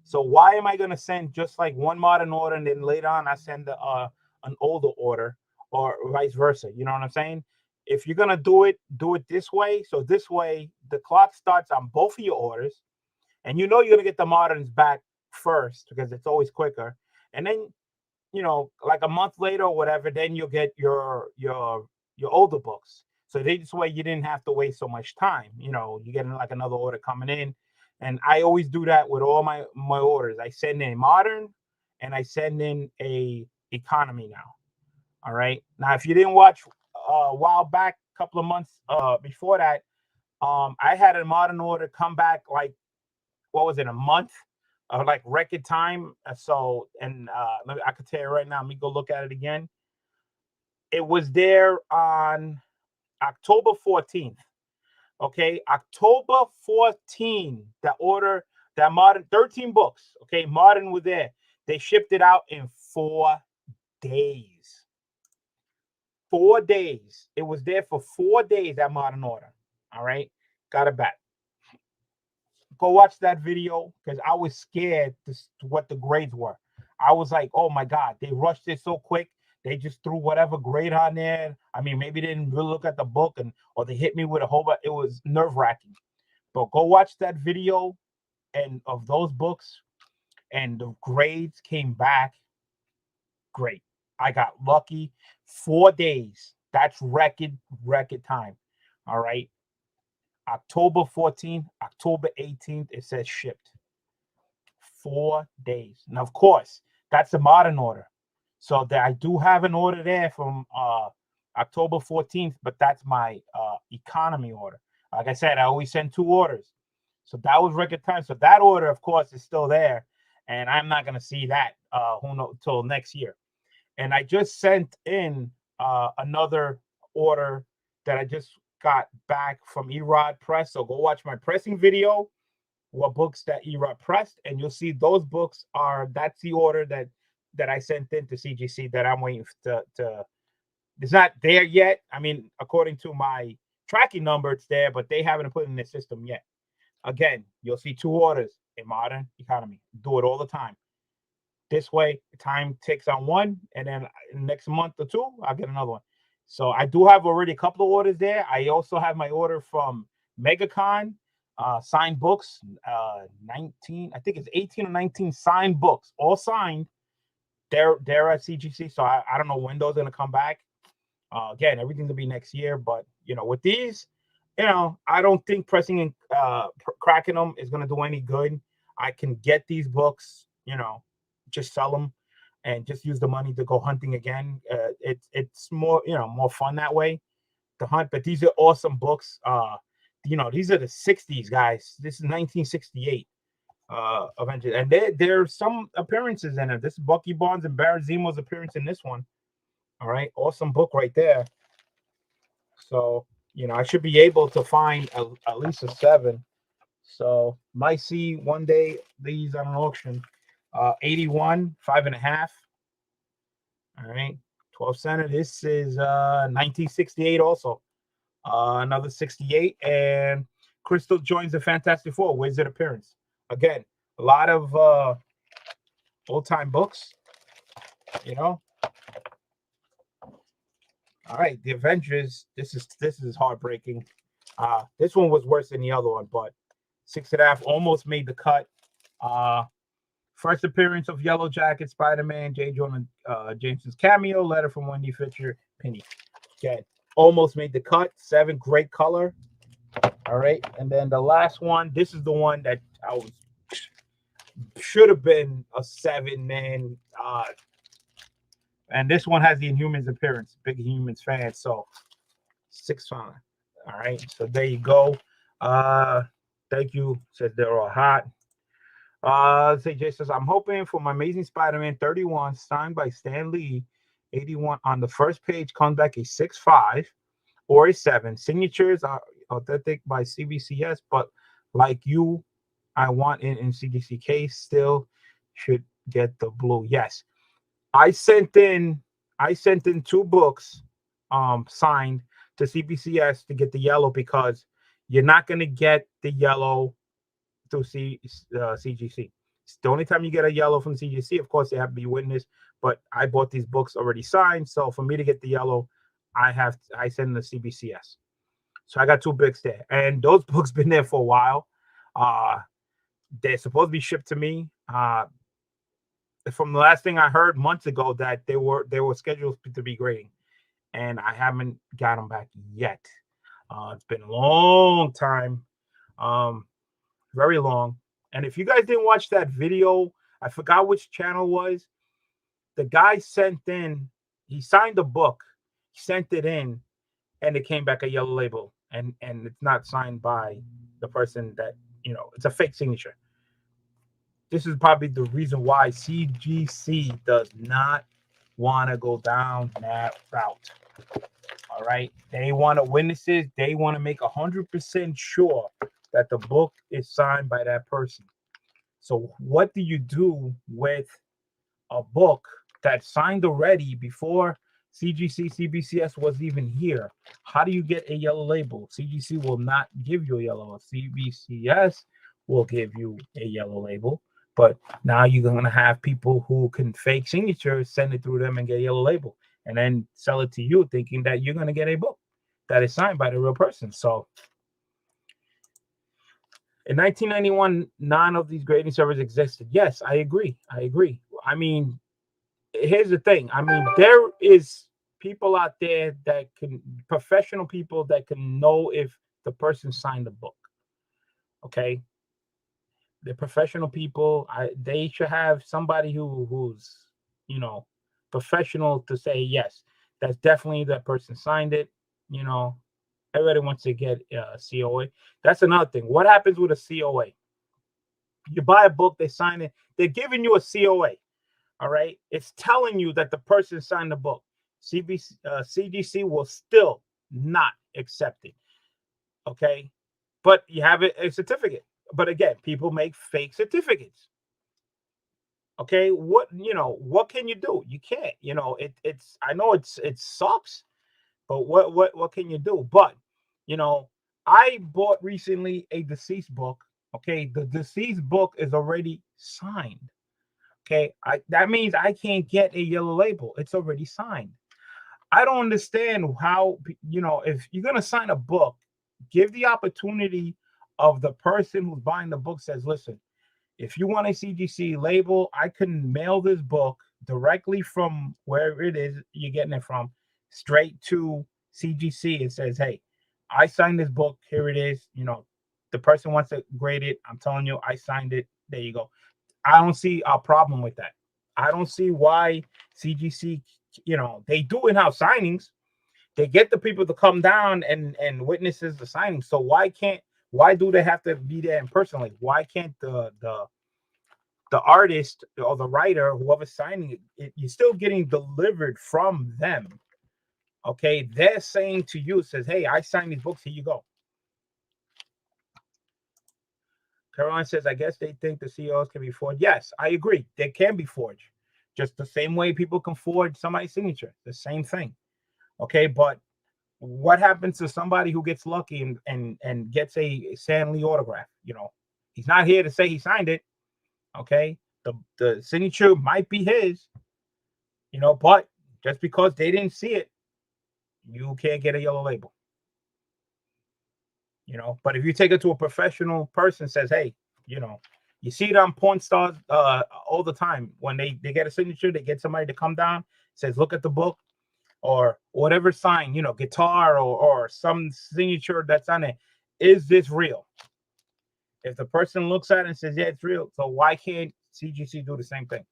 So why am I going to send just like one modern order and then later on I send an older order, or vice versa? You know what I'm saying? If you're going to do it this way. So this way the clock starts on both of your orders, and you're going to get the moderns back first because it's always quicker. And then, like a month later or whatever, then you'll get your older books. So this way you didn't have to waste so much time. You're getting like another order coming in. And I always do that with all my orders. I send in a modern and I send in a economy now. All right. Now, if you didn't watch a while back, a couple of months before that, I had a modern order come back like, what was it, a month? Like record time. So, and I could tell you right now, let me go look at it again. It was there on October 14th. Okay, October 14th, that order, that modern, 13 books. Okay, modern was there. They shipped it out in 4 days. 4 days. It was there for 4 days, that modern order. All right, got it back. Go watch that video, because I was scared to what the grades were. I was like, oh my God, they rushed it so quick. They just threw whatever grade on there. I mean, maybe they didn't really look at the book, or they hit me with a whole bunch. It was nerve-wracking. But go watch that video and of those books, and the grades came back great. I got lucky. 4 days. That's record time. All right. October 14th, October 18th, it says shipped. 4 days. Now, of course, that's a modern order. So that I do have an order there from October 14th, but that's my economy order. Like I said, I always send 2 orders. So that was record time. So that order, of course, is still there. And I'm not going to see that who knows till next year. And I just sent in another order that I just got back from Erod Press. So go watch my pressing video, what books that Erod pressed, and you'll see those books that's the order that I sent in to CGC that I'm waiting to it's not there yet. I mean, according to my tracking number, it's there, but they haven't put it in the system yet. Again, you'll see 2 orders in modern economy. Do it all the time. This way, time ticks on one, and then next month or 2, I'll get another one. So I do have already a couple of orders there. I also have my order from MegaCon, signed books, 19, I think it's 18 or 19 signed books, all signed. They're at CGC, so I don't know when those are going to come back. Again, everything will be next year, but with these, I don't think pressing and cracking them is going to do any good. I can get these books, just sell them and just use the money to go hunting again. It's more, more fun that way to hunt. But these are awesome books. These are the 60s, guys. This is 1968. Avengers, and there's some appearances in it. This is Bucky Barnes and Barrett Zemo's appearance in this one. All right, awesome book right there. So I should be able to find at least a 7. So might see one day these on an auction. 81, 5.5. All right, 12 center. This is 1968 also. Another 68, and Crystal joins the Fantastic Four. Wizard appearance. Again, a lot of old-time books, All right, the Avengers. This is heartbreaking. This one was worse than the other one, but 6.5 almost made the cut. First appearance of Yellow Jacket, Spider-Man, J. Jonah Jameson's cameo, letter from Wendy Fisher, Penny. Okay, almost made the cut. 7, great color. All right, and then the last one. This is the one that I was should have been a 7, man. And this one has the Inhumans appearance, big Inhumans fan. So 6-5. All right, so there you go. Thank you. Says they're all hot. Say Jay says, I'm hoping for my Amazing Spider-Man 31 signed by Stan Lee 81 on the first page comes back a 6.5 or a 7. Signatures are authentic by CBCS, but like you, I want it in CGC case. Still should get the blue. Yes. I sent in 2 books signed to CBCS to get the yellow because you're not going to get the yellow through CGC. It's the only time you get a yellow from CGC. Of course, they have to be witnessed, but I bought these books already signed. So for me to get the yellow, I send the CBCS. So I got 2 books there, and those books been there for a while. They're supposed to be shipped to me. From the last thing I heard months ago, that they were scheduled to be grading, and I haven't got them back yet. It's been a long time, very long. And if you guys didn't watch that video, I forgot which channel was. The guy sent in, he signed the book, he sent it in, and it came back a yellow label, and it's not signed by the person that, it's a fake signature. This is probably the reason why CGC does not want to go down that route. All right. They want to witnesses. They want to make 100% sure that the book is signed by that person. So what do you do with a book that's signed already before CGC, CBCS was even here? How do you get a yellow label? CGC will not give you a yellow. CBCS will give you a yellow label. But now you're going to have people who can fake signatures, send it through them and get a yellow label, and then sell it to you thinking that you're going to get a book that is signed by the real person. So in 1991, none of these grading servers existed. Yes, I agree. I mean, here's the thing. I mean, there is people out there that can, professional people that can know if the person signed the book. Okay. The professional people, they should have somebody who's professional to say, yes, that's definitely that person signed it. Everybody wants to get COA. That's another thing. What happens with a COA? You buy a book, they sign it, they're giving you a COA. All right, it's telling you that the person signed the book. CGC will still not accept it. Okay, but you have a certificate. But again, people make fake certificates. Okay, what can you do? You can't. It's I know it sucks, but what can you do? But I bought recently a deceased book. Okay, the deceased book is already signed. Okay, that means I can't get a yellow label. It's already signed. I don't understand how, if you're gonna sign a book, give the opportunity of the person who's buying the book says, listen, if you want a CGC label, I can mail this book directly from wherever it is you're getting it from straight to CGC. It says, hey, I signed this book. Here it is. The person wants to grade it. I'm telling you, I signed it. There you go. I don't see a problem with that. I don't see why CGC, they do in-house signings. They get the people to come down and witnesses the signing. So why do they have to be there in personally? Why can't the artist or the writer, whoever's signing it, you're still getting delivered from them. Okay, they're saying to you, says, hey, I signed these books, here you go. Caroline says, I guess they think the CEOs can be forged. Yes, I agree. They can be forged. Just the same way people can forge somebody's signature. The same thing. Okay, but what happens to somebody who gets lucky and gets a Stan Lee autograph? He's not here to say he signed it. Okay, the signature might be his, but just because they didn't see it, you can't get a yellow label. But if you take it to a professional person, says, hey, you see it on porn stars all the time. When they get a signature, they get somebody to come down, says, look at the book, or whatever sign, guitar or some signature that's on it. Is this real? If the person looks at it and says, yeah, it's real, so why can't CGC do the same thing?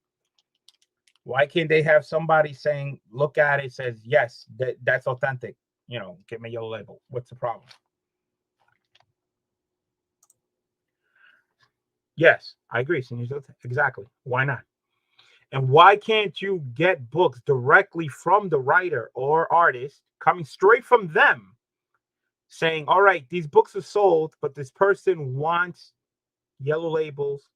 Why can't they have somebody saying, look at it, says, yes, that's authentic, you know, give me your label. What's the problem? Yes, I agree. Exactly. Why not? And why can't you get books directly from the writer or artist, coming straight from them, saying, all right, these books are sold, but this person wants yellow labels.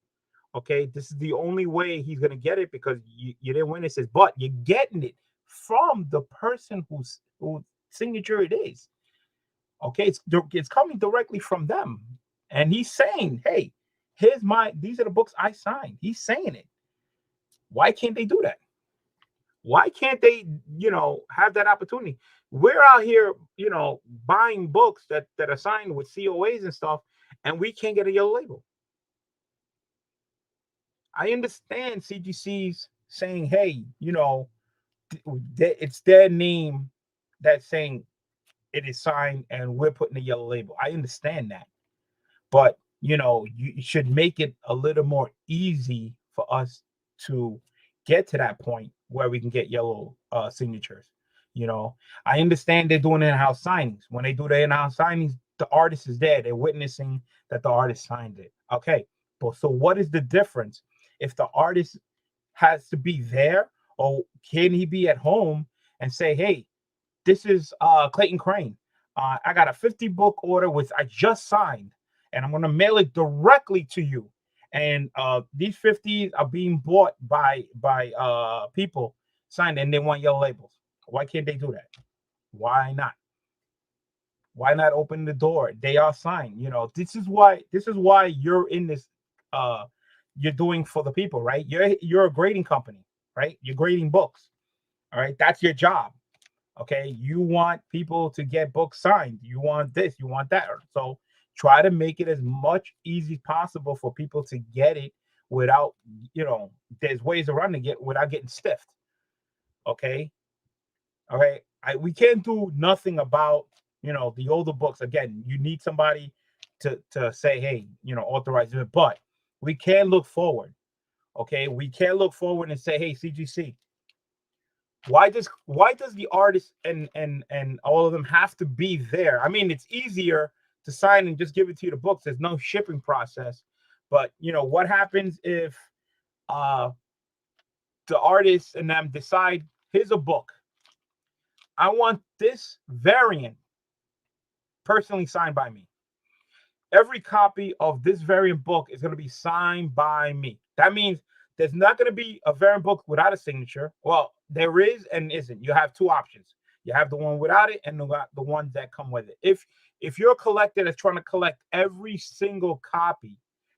Okay, this is the only way he's going to get it because you didn't win. It says, but you're getting it from the person whose signature it is. Okay, it's coming directly from them. And he's saying, hey, these are the books I signed. He's saying it. Why can't they do that? Why can't they, you know, have that opportunity? We're out here, you know, buying books that are signed with COAs and stuff, and we can't get a yellow label. I understand CGC's saying, hey, you know, it's their name that's saying it is signed and we're putting a yellow label. I understand that. But, you know, you should make it a little more easy for us to get to that point where we can get yellow signatures. You know, I understand they're doing in-house signings. When they do the in-house signings, the artist is there. They're witnessing that the artist signed it. Okay. But so what is the difference if the artist has to be there, or can he be at home and say, hey, this is Clayton Crane. I got a 50 book order which I just signed, and I'm going to mail it directly to you. And these 50 are being bought by people signed, and they want yellow labels. Why can't they do that? Why not? Why not open the door? They are signed. You know, this is why you're in this. You're doing for the people, right? You're a grading company, right? You're grading books. All right, that's your job. Okay, you want people to get books signed. You want this, you want that. So try to make it as much easy as possible for people to get it without, you know, there's ways around to get without getting stiffed. Okay. All right. We can't do nothing about, you know, the older books. Again, you need somebody to say, hey, you know, authorize it. But we can look forward. Okay. We can look forward and say, hey, CGC, why does the artist and all of them have to be there? I mean, it's easier to sign and just give it to you the books. There's no shipping process. But you know what happens if the artist and them decide, here's a book, I want this variant personally signed by me. Every copy of this variant book is going to be signed by me. That means there's not going to be a variant book without a signature. Well, there is and isn't. You have two options. You have the one without it and the ones that come with it. If you're a collector that's trying to collect every single copy,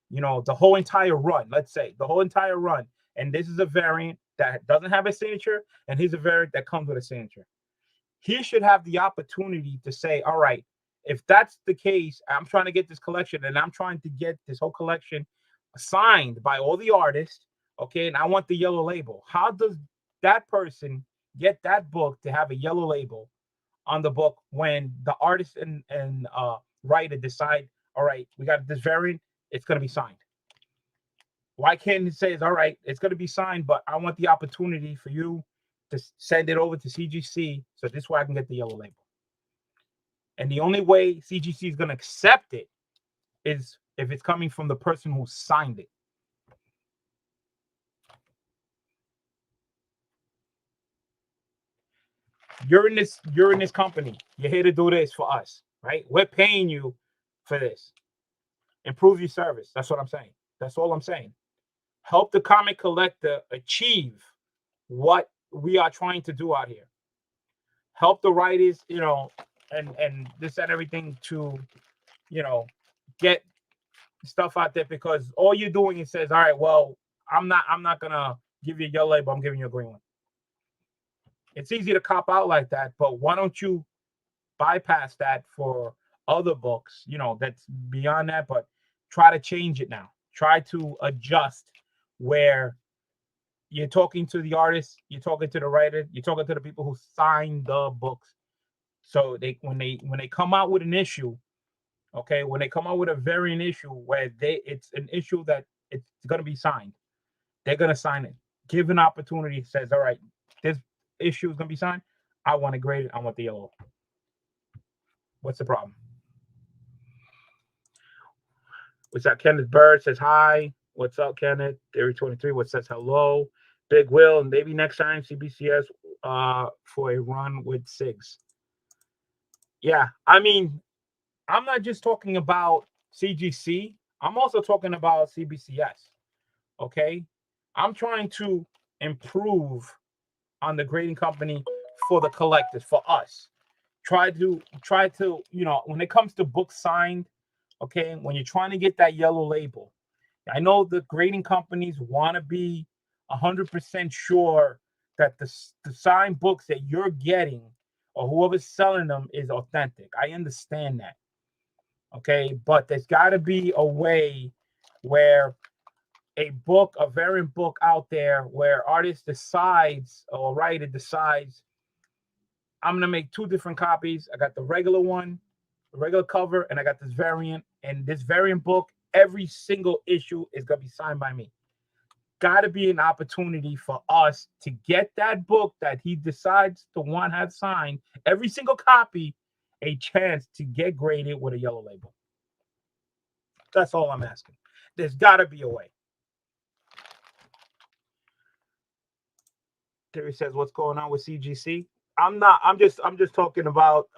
you know, the whole entire run, let's say the whole entire run, and this is a variant that doesn't have a signature, and here's a variant that comes with a signature, he should have the opportunity to say, all right, if that's the case, I'm trying to get this collection and I'm trying to get this whole collection signed by all the artists, okay, and I want the yellow label. How does that person get that book to have a yellow label on the book when the artist and writer decide, all right, we got this variant, it's going to be signed? Why can't it say, all right, it's going to be signed, but I want the opportunity for you to send it over to CGC so this way I can get the yellow label? And the only way CGC is going to accept it is if it's coming from the person who signed it. You're in this company. You're here to do this for us, right? We're paying you for this. Improve your service. That's what I'm saying. That's all I'm saying. Help the comic collector achieve what we are trying to do out here. Help the writers, you know, and this and everything to, you know, get stuff out there, because all you're doing is says, all right, well, I'm not gonna give you a yellow label, I'm giving you a green one. It's easy to cop out like that, but why don't you bypass that for other books, you know, that's beyond that, but try to change it now. Try to adjust where you're talking to the artist, you're talking to the writer, you're talking to the people who signed the books. So when they come out with an issue, Okay, when they come out with a variant issue where it's an issue that it's going to be signed, they're going to sign it. Give an opportunity. Says, all right, this issue is going to be signed. I want to grade it. I want the yellow. What's the problem? What's up? Kenneth Bird says hi. What's up, Kenneth? Theory 23. What says hello? Big Will, and maybe next time CBCS for a run with SIGs. Yeah, I mean, I'm not just talking about CGC. I'm also talking about CBCS. Okay, I'm trying to improve on the grading company for the collectors, for us. Try to, you know, when it comes to books signed, okay, when you're trying to get that yellow label, I know the grading companies want to be 100% sure that the signed books that you're getting or whoever's selling them is authentic. I understand that. Okay, but there's got to be a way where a variant book out there where artist decides, or writer decides, I'm going to make 2 different copies. I got the regular one, the regular cover, and I got this variant. And this variant book, every single issue is going to be signed by me. Got to be an opportunity for us to get that book that he decides to want to have signed, every single copy, a chance to get graded with a yellow label. That's all I'm asking. There's got to be a way. Terry says, what's going on with CGC? I'm just talking about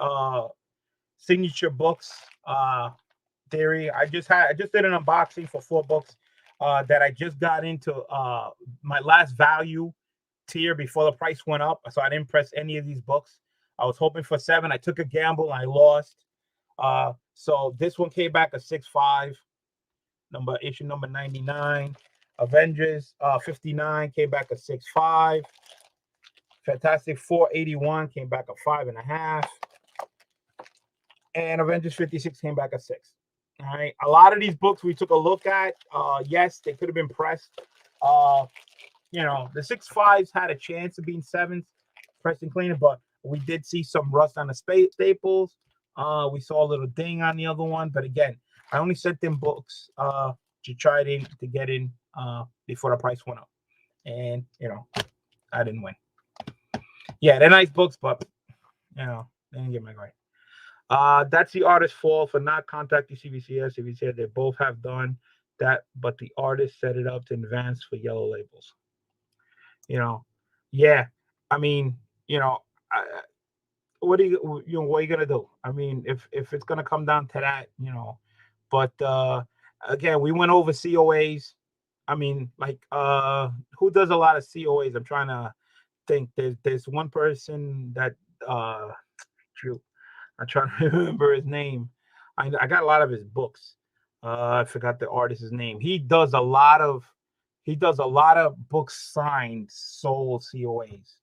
signature books. Theory. I just did an unboxing for 4 books that I just got into my last value tier before the price went up. So I didn't press any of these books. I was hoping for 7. I took a gamble and I lost. So this one came back a 6.5. Issue number 99. Avengers 59 came back a 6.5. Fantastic 481 came back a 5.5. And Avengers 56 came back a 6. All right. A lot of these books we took a look at. Yes, they could have been pressed. You know, the 6.5s had a chance of being 7s, pressed and cleaner, but we did see some rust on the staples. We saw a little ding on the other one, but again, I only sent them books to try to get in before the price went up, and you know, I didn't win. Yeah, they're nice books, but you know, they didn't get my grade. That's the artist's fault for not contacting CBCS. CBCS, they both have done that, but the artist set it up to advance for yellow labels. You know, yeah. I mean, you know, what are you gonna do? I mean, if it's gonna come down to that, you know. But again, we went over COAs. I mean, like who does a lot of COAs? I'm trying to think. There's one person that shoot, I'm trying to remember his name. I got a lot of his books. I forgot the artist's name. He does a lot of books signed, sold COAs.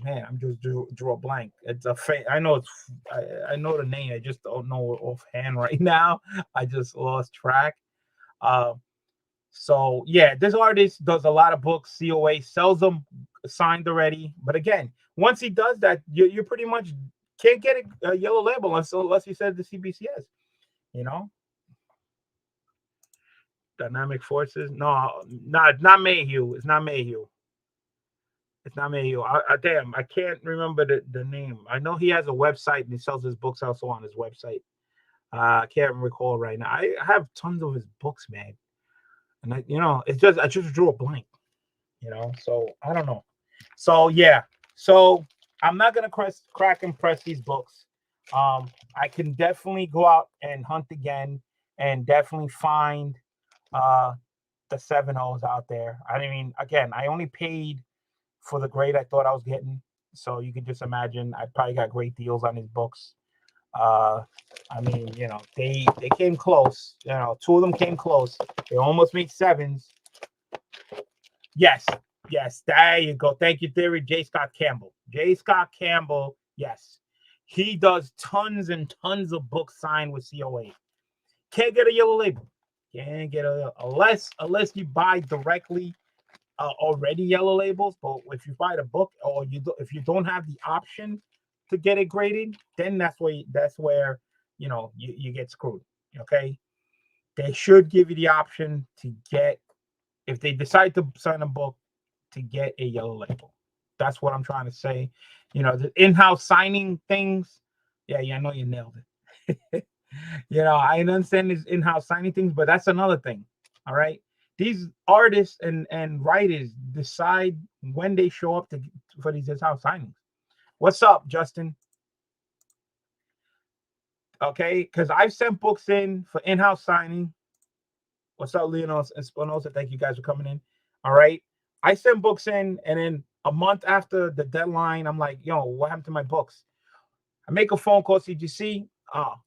Man, I'm just drew a blank. It's a I know I know the name. I just don't know it offhand right now. I just lost track. So yeah, this artist does a lot of books, COA, sells them signed already. But again, once he does that, you pretty much can't get a yellow label unless he said the CBCS. You know, Dynamic Forces. No, not Mayhew. It's not Mayhew. It's not Mayhew. Damn, I can't remember the name. I know he has a website and he sells his books also on his website. I can't recall right now. I have tons of his books, man. And I just drew a blank, so I don't know. So yeah, so I'm not gonna crack and press these books. I can definitely go out and hunt again and definitely find the 7.0s out there. I mean, again, I only paid for the grade I thought I was getting, so you can just imagine I probably got great deals on these books. I mean, they came close. 2 of them came close. They almost made 7s. Yes, there you go. Thank you, Theory. J. Scott Campbell. Yes, he does tons and tons of books signed with COA. Can't get a yellow label. Can't get unless you buy directly already yellow labels. But if you buy the book or if you don't have the option to get it graded, then that's where you get screwed. Okay, they should give you the option to get, if they decide to sign a book, to get a yellow label. That's what I'm trying to say. The in-house signing things. Yeah, I know you nailed it. I understand this in-house signing things, but that's another thing. All right. These artists and writers decide when they show up for these in-house signings. What's up, Justin? Okay, because I've sent books in for in-house signing. What's up, Leonos and Spinoza? Thank you guys for coming in. All right. I sent books in, and then a month after the deadline, I'm like, yo, what happened to my books? I make a phone call to CGC.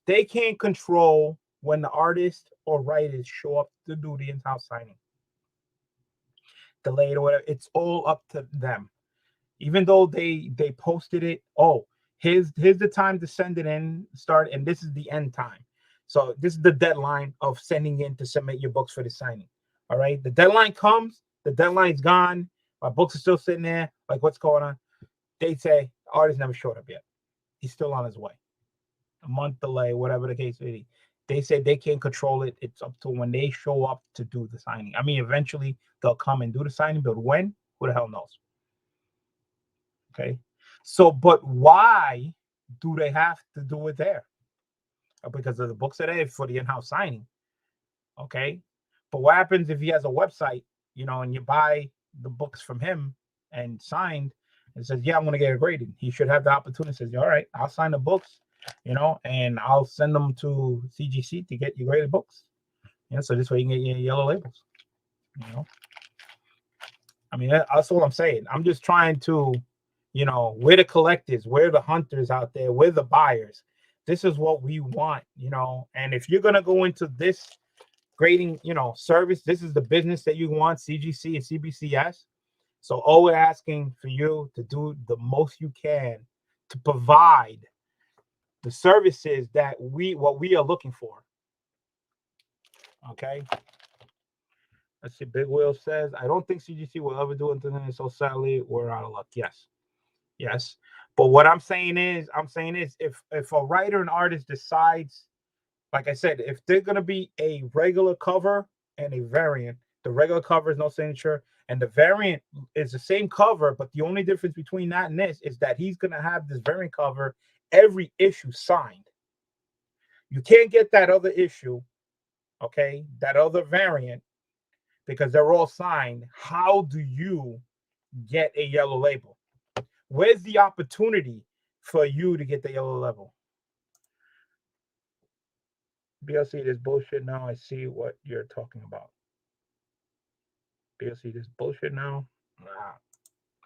They can't control when the artist or writers show up to do the in-house signing. Delayed or whatever. It's all up to them. Even though they posted it, here's the time to send it in, start, and this is the end time. So this is the deadline of sending in to submit your books for the signing. All right. The deadline comes, the deadline's gone. My books are still sitting there. Like, what's going on? They say the artist never showed up yet. He's still on his way. A month delay, whatever the case may be. They said they can't control it. It's up to when they show up to do the signing. I mean, eventually they'll come and do the signing, but when? Who the hell knows? Okay. So, but why do they have to do it there? Because of the books are there for the in-house signing. Okay. But what happens if he has a website, and you buy the books from him and signed and says, yeah, I'm going to get it graded. He should have the opportunity to say, all right, I'll sign the books, and I'll send them to CGC to get you graded books. So this way you can get your yellow labels. I mean, that's all I'm saying. I'm just trying to, we're the collectors, we're the hunters out there, we're the buyers. This is what we want, and if you're going to go into this grading, service, this is the business that you want, CGC and CBCS. So all we're asking for you to do the most you can to provide the services that what we are looking for. Okay. Let's see. Big Will says, I don't think CGC will ever do anything, so sadly, we're out of luck. Yes. But what I'm saying is if a writer and artist decides, like I said, if they're going to be a regular cover and a variant, the regular cover is no signature, and the variant is the same cover, but the only difference between that and this is that he's going to have this variant cover every issue signed. You can't get that other issue, okay, that other variant, because they're all signed. How do you get a yellow label? Where's the opportunity for you to get the yellow label? BLC, this bullshit now. I see what you're talking about. BLC, this bullshit now.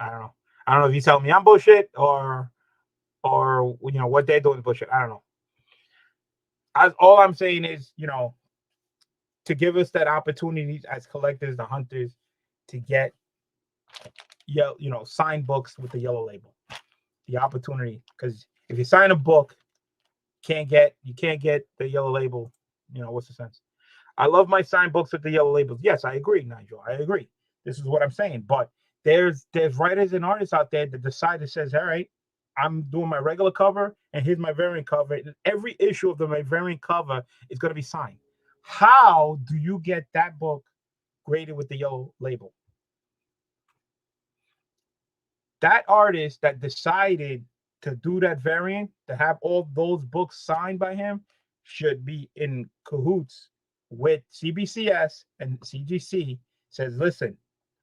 I don't know. I don't know if you tell me I'm bullshit or what they're doing is bullshit. I don't know. All I'm saying is, to give us that opportunity as collectors, the hunters, to get signed books with the yellow label. The opportunity, because if you sign a book, you can't get the yellow label. What's the sense? I love my signed books with the yellow labels. Yes, I agree, Nigel. I agree. This is what I'm saying. But there's writers and artists out there that decide that says, all right, I'm doing my regular cover, and here's my variant cover. And every issue of my variant cover is going to be signed. How do you get that book graded with the yellow label? That artist that decided to do that variant, to have all those books signed by him, should be in cahoots with CBCS and CGC. Says, listen,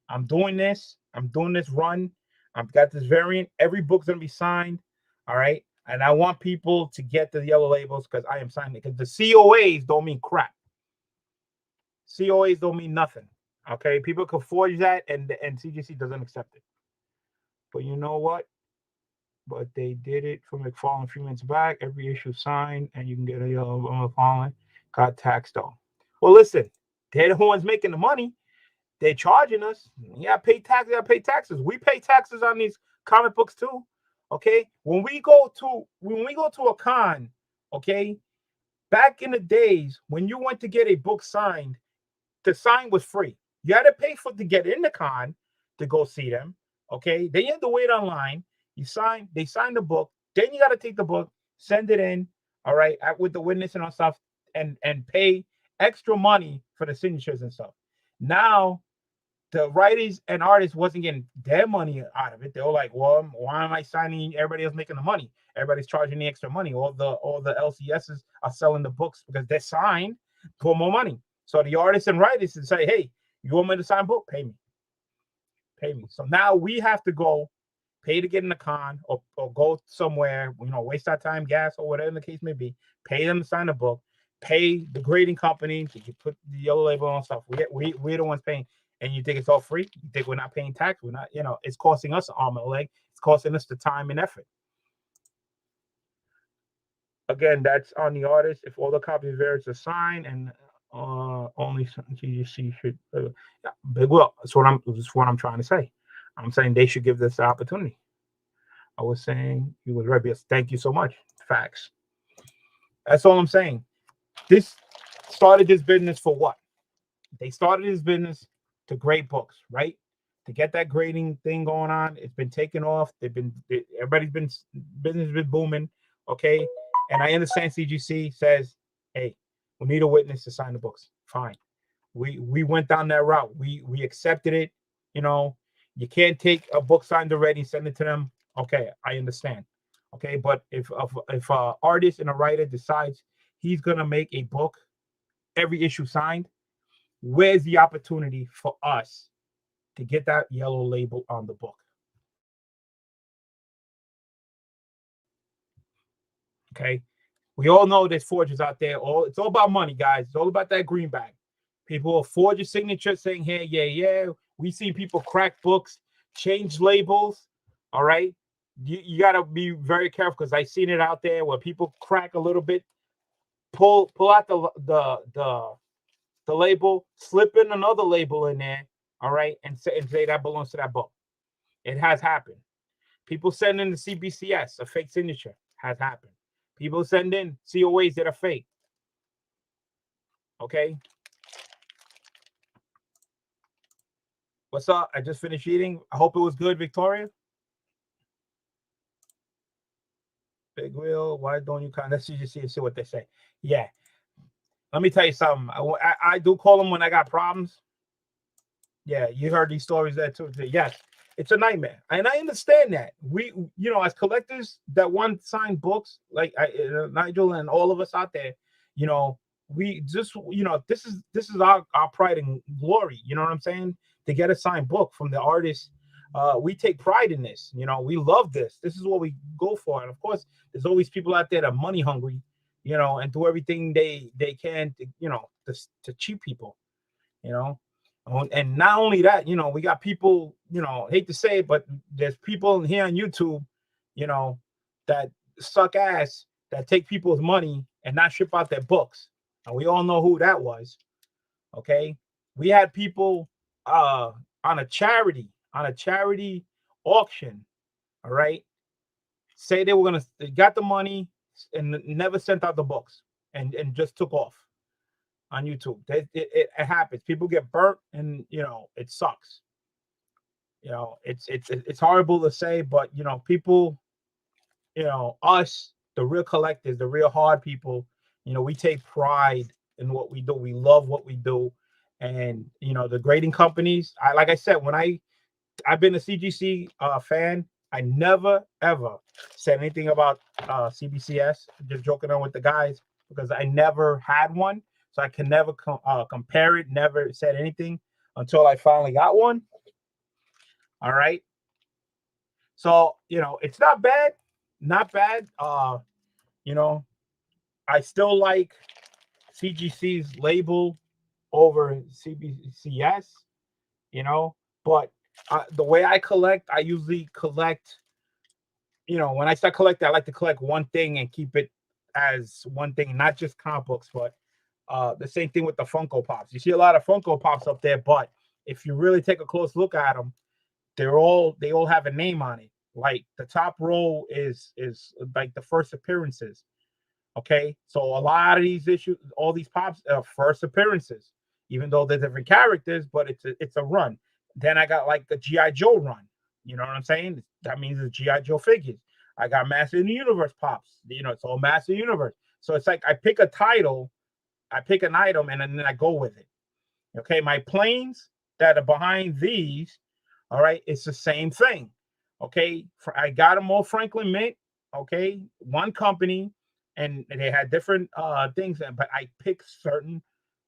I'm doing this run. I've got this variant. Every book's going to be signed. All right. And I want people to get the yellow labels because I am signing it. Because the COAs don't mean crap. COAs don't mean nothing. Okay. People can forge that and CGC doesn't accept it. But you know what? But they did it for McFarlane 3 months back. Every issue signed, and you can get a yellow McFarlane. Got taxed though. Well, listen, they're the ones making the money. They're charging us. You gotta pay taxes. You gotta pay taxes. We pay taxes on these comic books too. Okay. When we go to a con, okay, back in the days when you went to get a book signed, the sign was free. You had to pay to get in the con to go see them. Okay. Then you had to wait online. They sign the book. Then you got to take the book, send it in. all right, with the witness and all stuff, and pay extra money for the signatures and stuff. Now the writers and artists wasn't getting their money out of it. They were like, well, why am I signing? Everybody else making the money. Everybody's charging the extra money. All the LCSs are selling the books because they're signed for more money. So the artists and writers would say, hey, you want me to sign a book? Pay me. Pay me. So now we have to go pay to get in the con, or go somewhere, waste our time, gas, or whatever the case may be. Pay them to sign the book. Pay the grading company to put the yellow label on stuff. We're the ones paying. And you think it's all free? You think we're not paying tax? We're not, it's costing us an arm and a leg. It's costing us the time and effort. Again, that's on the artist. If all the copies variants are signed, and only GGC should, yeah, big will. That's what I'm trying to say. I'm saying they should give this the opportunity. I was saying you was right. Yes, thank you so much. Facts. That's all I'm saying. This started this business for what? They started this business to grade books, right? To get that grading thing going on. It's been taken off. Everybody's been, business has been booming. Okay. And I understand CGC says, hey, we need a witness to sign the books. Fine. We went down that route. We accepted it. You can't take a book signed already and send it to them. Okay, I understand. Okay, but if an artist and a writer decides he's gonna make a book, every issue signed, where's the opportunity for us to get that yellow label on the book? Okay, we all know there's forgers out there. It's all about money, guys. It's all about that greenback. People will forge a signature saying, hey, yeah. We see people crack books, change labels. All right, you got to be very careful, because I've seen it out there where people crack a little bit, pull out the label, slip in another label in there, all right, and say that belongs to that book. It has happened. People send in the CBCS, a fake signature, has happened. People send in COAs that are fake. Okay. What's up? I just finished eating. I hope it was good, Victoria. Big wheel. Why don't you kind of see and see what they say? Yeah. Let me tell you something. I do call them when I got problems. Yeah, you heard these stories there too. Yes, it's a nightmare, and I understand that. We, as collectors that want signed books, like Nigel and all of us out there, we just, this is our pride and glory. You know what I'm saying? To get a signed book from the artist. We take pride in this. We love this. This is what we go for. And of course, there's always people out there that are money hungry, and do everything they can to, to cheat people, And not only that, we got people, hate to say it, but there's people here on YouTube, that suck ass, that take people's money and not ship out their books. And we all know who that was. Okay. We had people on a charity auction, all right, say they got the money and never sent out the books, and just took off on YouTube. It happens. People get burnt, and it sucks. It's horrible to say, but people, us, the real collectors, the real hard people, we take pride in what we do. We love what we do. And the grading companies, like I said, when I've been a CGC fan, I never ever said anything about CBCS. Just joking on with the guys, because I never had one, so I can never compare it. Never said anything until I finally got one. All right. So it's not bad, I still like CGC's label over CBCS, but the way I collect, I usually collect, when I start collecting, I like to collect one thing and keep it as one thing, not just comic books, but the same thing with the Funko Pops. You see a lot of Funko Pops up there, but if you really take a close look at them, they all have a name on it. Like the top row is like the first appearances. Okay, so a lot of these issues, all these pops are first appearances, even though they're different characters, but it's a run. Then I got like the G.I. Joe run. You know what I'm saying? That means it's G.I. Joe figures. I got Master of the Universe pops. It's all Master Universe. So it's like I pick a title, I pick an item, and then I go with it. Okay, my planes that are behind these, all right, it's the same thing. Okay, I got them all Franklin Mint. Okay, one company, and they had different things, but I picked certain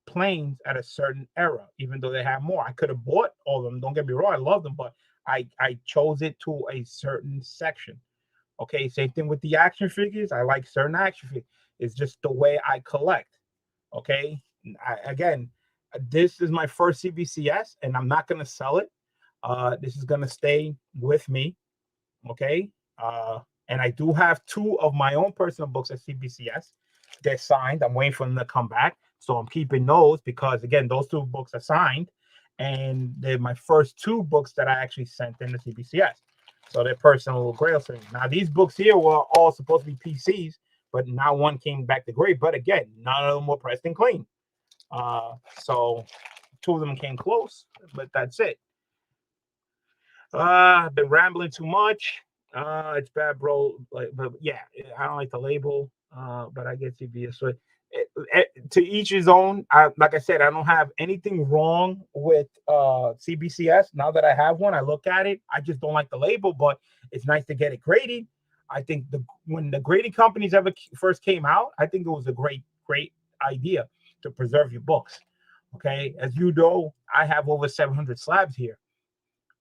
planes at a certain era, even though they have more. I could have bought all of them. Don't get me wrong, I love them, but I chose it to a certain section. Okay, same thing with the action figures. I like certain action figures. It's just the way I collect. Okay, again, this is my first CBCS, and I'm not gonna sell it. This is gonna stay with me. Okay, and I do have 2 of my own personal books at CBCS. They're signed. I'm waiting for them to come back, so I'm keeping those because again, those 2 books are signed, and they're my first 2 books that I actually sent in the CBCS. So they're personal grail things. Now these books here were all supposed to be PCs, but now one came back to gray. But again, none of them were pressed and clean. So 2 of them came close, but that's it. I've been rambling too much. It's bad, bro. Like, but yeah, I don't like the label. But I get CBS. So to each his own. Like I said, I don't have anything wrong with CBCS. Now that I have one, I look at it. I just don't like the label, but it's nice to get it graded. I think when the grading companies first came out, I think it was a great idea to preserve your books. Okay, as you know, I have over 700 slabs here.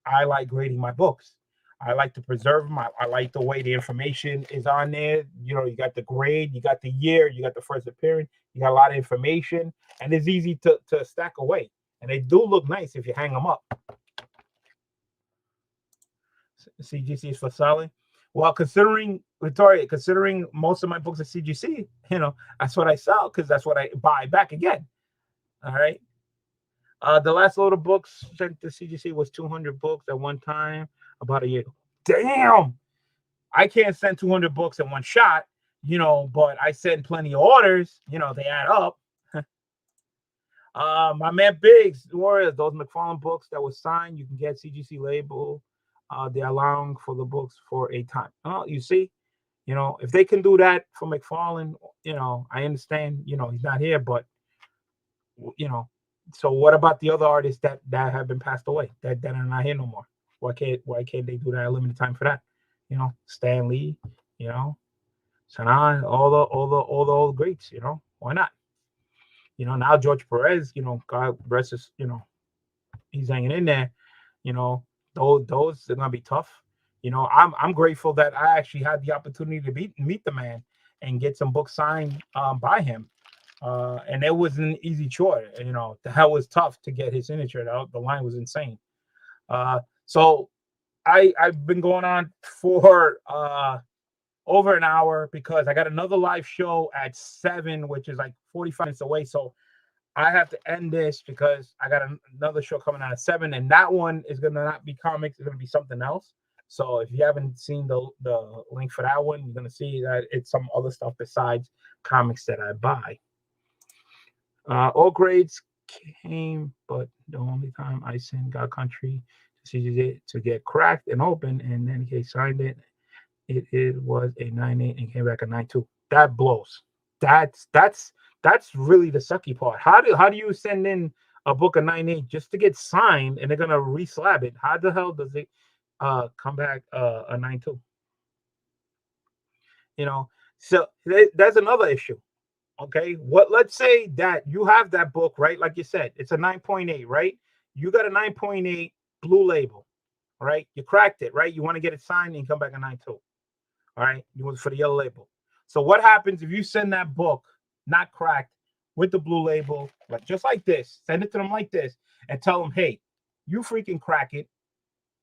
I like grading my books. I like to preserve them. I like the way the information is on there. You know, you got the grade, you got the year, you got the first appearance, you got a lot of information, and it's easy to stack away. And they do look nice if you hang them up. CGC is for selling. Well, considering Victoria, considering most of my books are CGC, you know, that's what I sell because that's what I buy back again. All right. The last load of books sent to CGC was 200 books at one time about a year ago. Damn, I can't send 200 books in one shot, you know, but I send plenty of orders, you know, they add up. My man Biggs, Warriors, those McFarlane books that was signed, you can get CGC label. They're allowing for the books for a time. Oh, you see, you know, if they can do that for McFarlane, you know, I understand, you know, he's not here, but you know, so what about the other artists that have been passed away that are not here no more? Why can't they do that a limited time for that? You know, Stan Lee, you know, Sanan, all the old greats, you know, why not? You know, now George Perez, you know, God rest his, you know, he's hanging in there. You know, those are gonna be tough. You know, I'm grateful that I actually had the opportunity to meet the man and get some books signed by him. And it was an easy chore. You know, that was tough to get his signature. The line was insane. So I've been going on for over an hour because I got another live show at 7, which is like 45 minutes away. So I have to end this because I got another show coming out at 7, and that one is gonna not be comics. It's gonna be something else. So if you haven't seen the link for that one, you're gonna see that it's some other stuff besides comics that I buy. All grades came, but the only time I sent God Country to CGZ to get cracked and open, and then he signed it. It was a 9.8 and came back a 9.2. That blows. That's really the sucky part. How do you send in a book of 9.8 just to get signed and they're gonna reslab it? How the hell does it come back a 9.2? You know, so that's another issue. Okay, let's say that you have that book, right? Like you said, it's a 9.8, right? You got a 9.8 blue label, right? You cracked it, right? You want to get it signed and come back a 9.2. All right, you want for the yellow label. So what happens if you send that book not cracked with the blue label, like just like this? Send it to them like this and tell them, hey, you freaking crack it,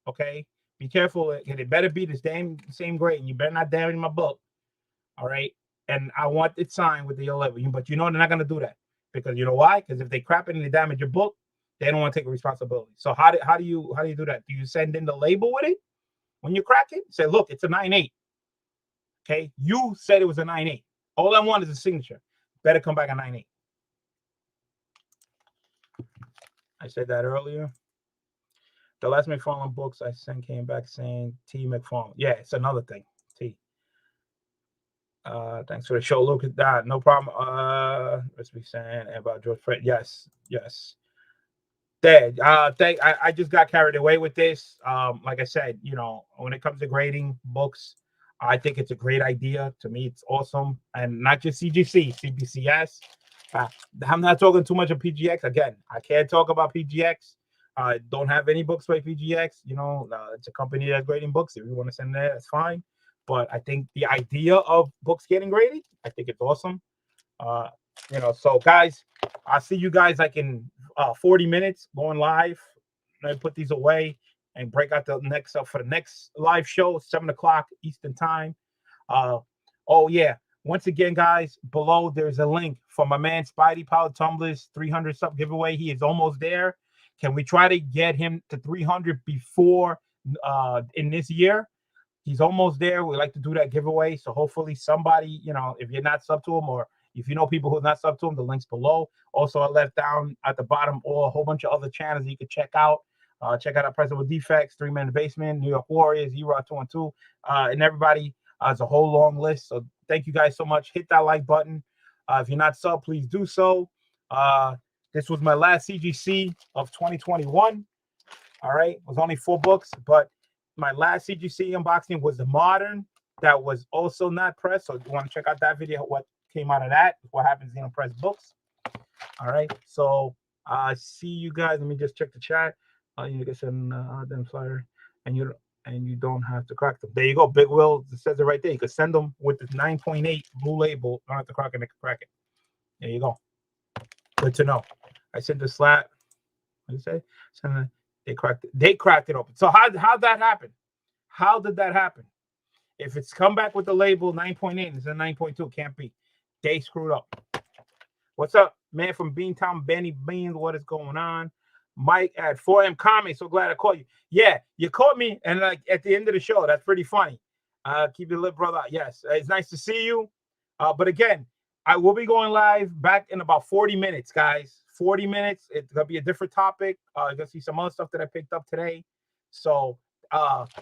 okay? Be careful, it better be the same grade, and you better not damage my book. All right. And I want it signed with the yellow label. But you know they're not going to do that. Because you know why? Because if they crap it and they damage your book, they don't want to take responsibility. So how do you do that? Do you send in the label with it when you crack it? Say, look, it's a 9.8. Okay. You said it was a 9.8. All I want is a signature. Better come back a 9.8. I said that earlier. The last McFarlane books I sent came back saying T McFarlane. Yeah, it's another thing. T. Thanks for the show. Look at that. No problem. What's we saying about George Fred? Yes, yes. There. I just got carried away with this. Like I said, you know, when it comes to grading books, I think it's a great idea. To me, it's awesome, and not just CGC, CBCS. I'm not talking too much of PGX. Again, I can't talk about PGX. I don't have any books by PGX. You know, it's a company that's grading books. If you want to send that, that's fine. But I think the idea of books getting graded, I think it's awesome. You know, so guys, I'll see you guys like in 40 minutes going live. I put these away and break out the next up for the next live show, 7 o'clock Eastern time. Oh yeah. Once again, guys, below there's a link for my man Spidey Power Tumblr's 300 sub giveaway. He is almost there. Can we try to get him to 300 before in this year? He's almost there. We like to do that giveaway. So hopefully somebody, you know, if you're not sub to him, or if you know people who are not sub to him, the link's below. Also, I left down at the bottom or a whole bunch of other channels you can check out. Check out our Pressable Defects, 3 Men in the Basement, New York Warriors, Erod 212, and everybody. It's a whole long list. So thank you guys so much. Hit that like button. If you're not sub, please do so. This was my last CGC of 2021. All right. It was only 4 books, but my last CGC unboxing was the Modern. That was also not pressed. So if you want to check out that video, what came out of that, what happens in press books. All right. So see you guys. Let me just check the chat. You can send them flyer, and you don't have to crack them. There you go. Big Will says it right there. You can send them with the 9.8 blue label. Don't have to crack it. They can crack it. There you go. Good to know. I sent the slap. What did you say? They cracked it. They cracked it open. So how'd that happen? How did that happen? If it's come back with the label 9.8, it's a 9.2. Can't be. They screwed up. What's up, man? From Beantown, Benny Beans. What is going on? Mike at 4M Comics. So glad I caught you. Yeah, you caught me, and like at the end of the show, that's pretty funny. Keep your lip, brother. Yes, it's nice to see you. But again, I will be going live back in about 40 minutes, guys. 40 minutes. It's gonna be a different topic. You're gonna see some other stuff that I picked up today. So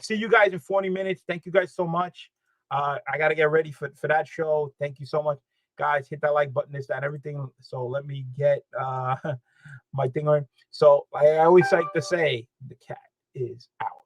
see you guys in 40 minutes. Thank you guys so much. I gotta get ready for that show. Thank you so much, guys. Hit that like button, this, that, everything. So let me get my thing on. So I always like to say, the cat is out.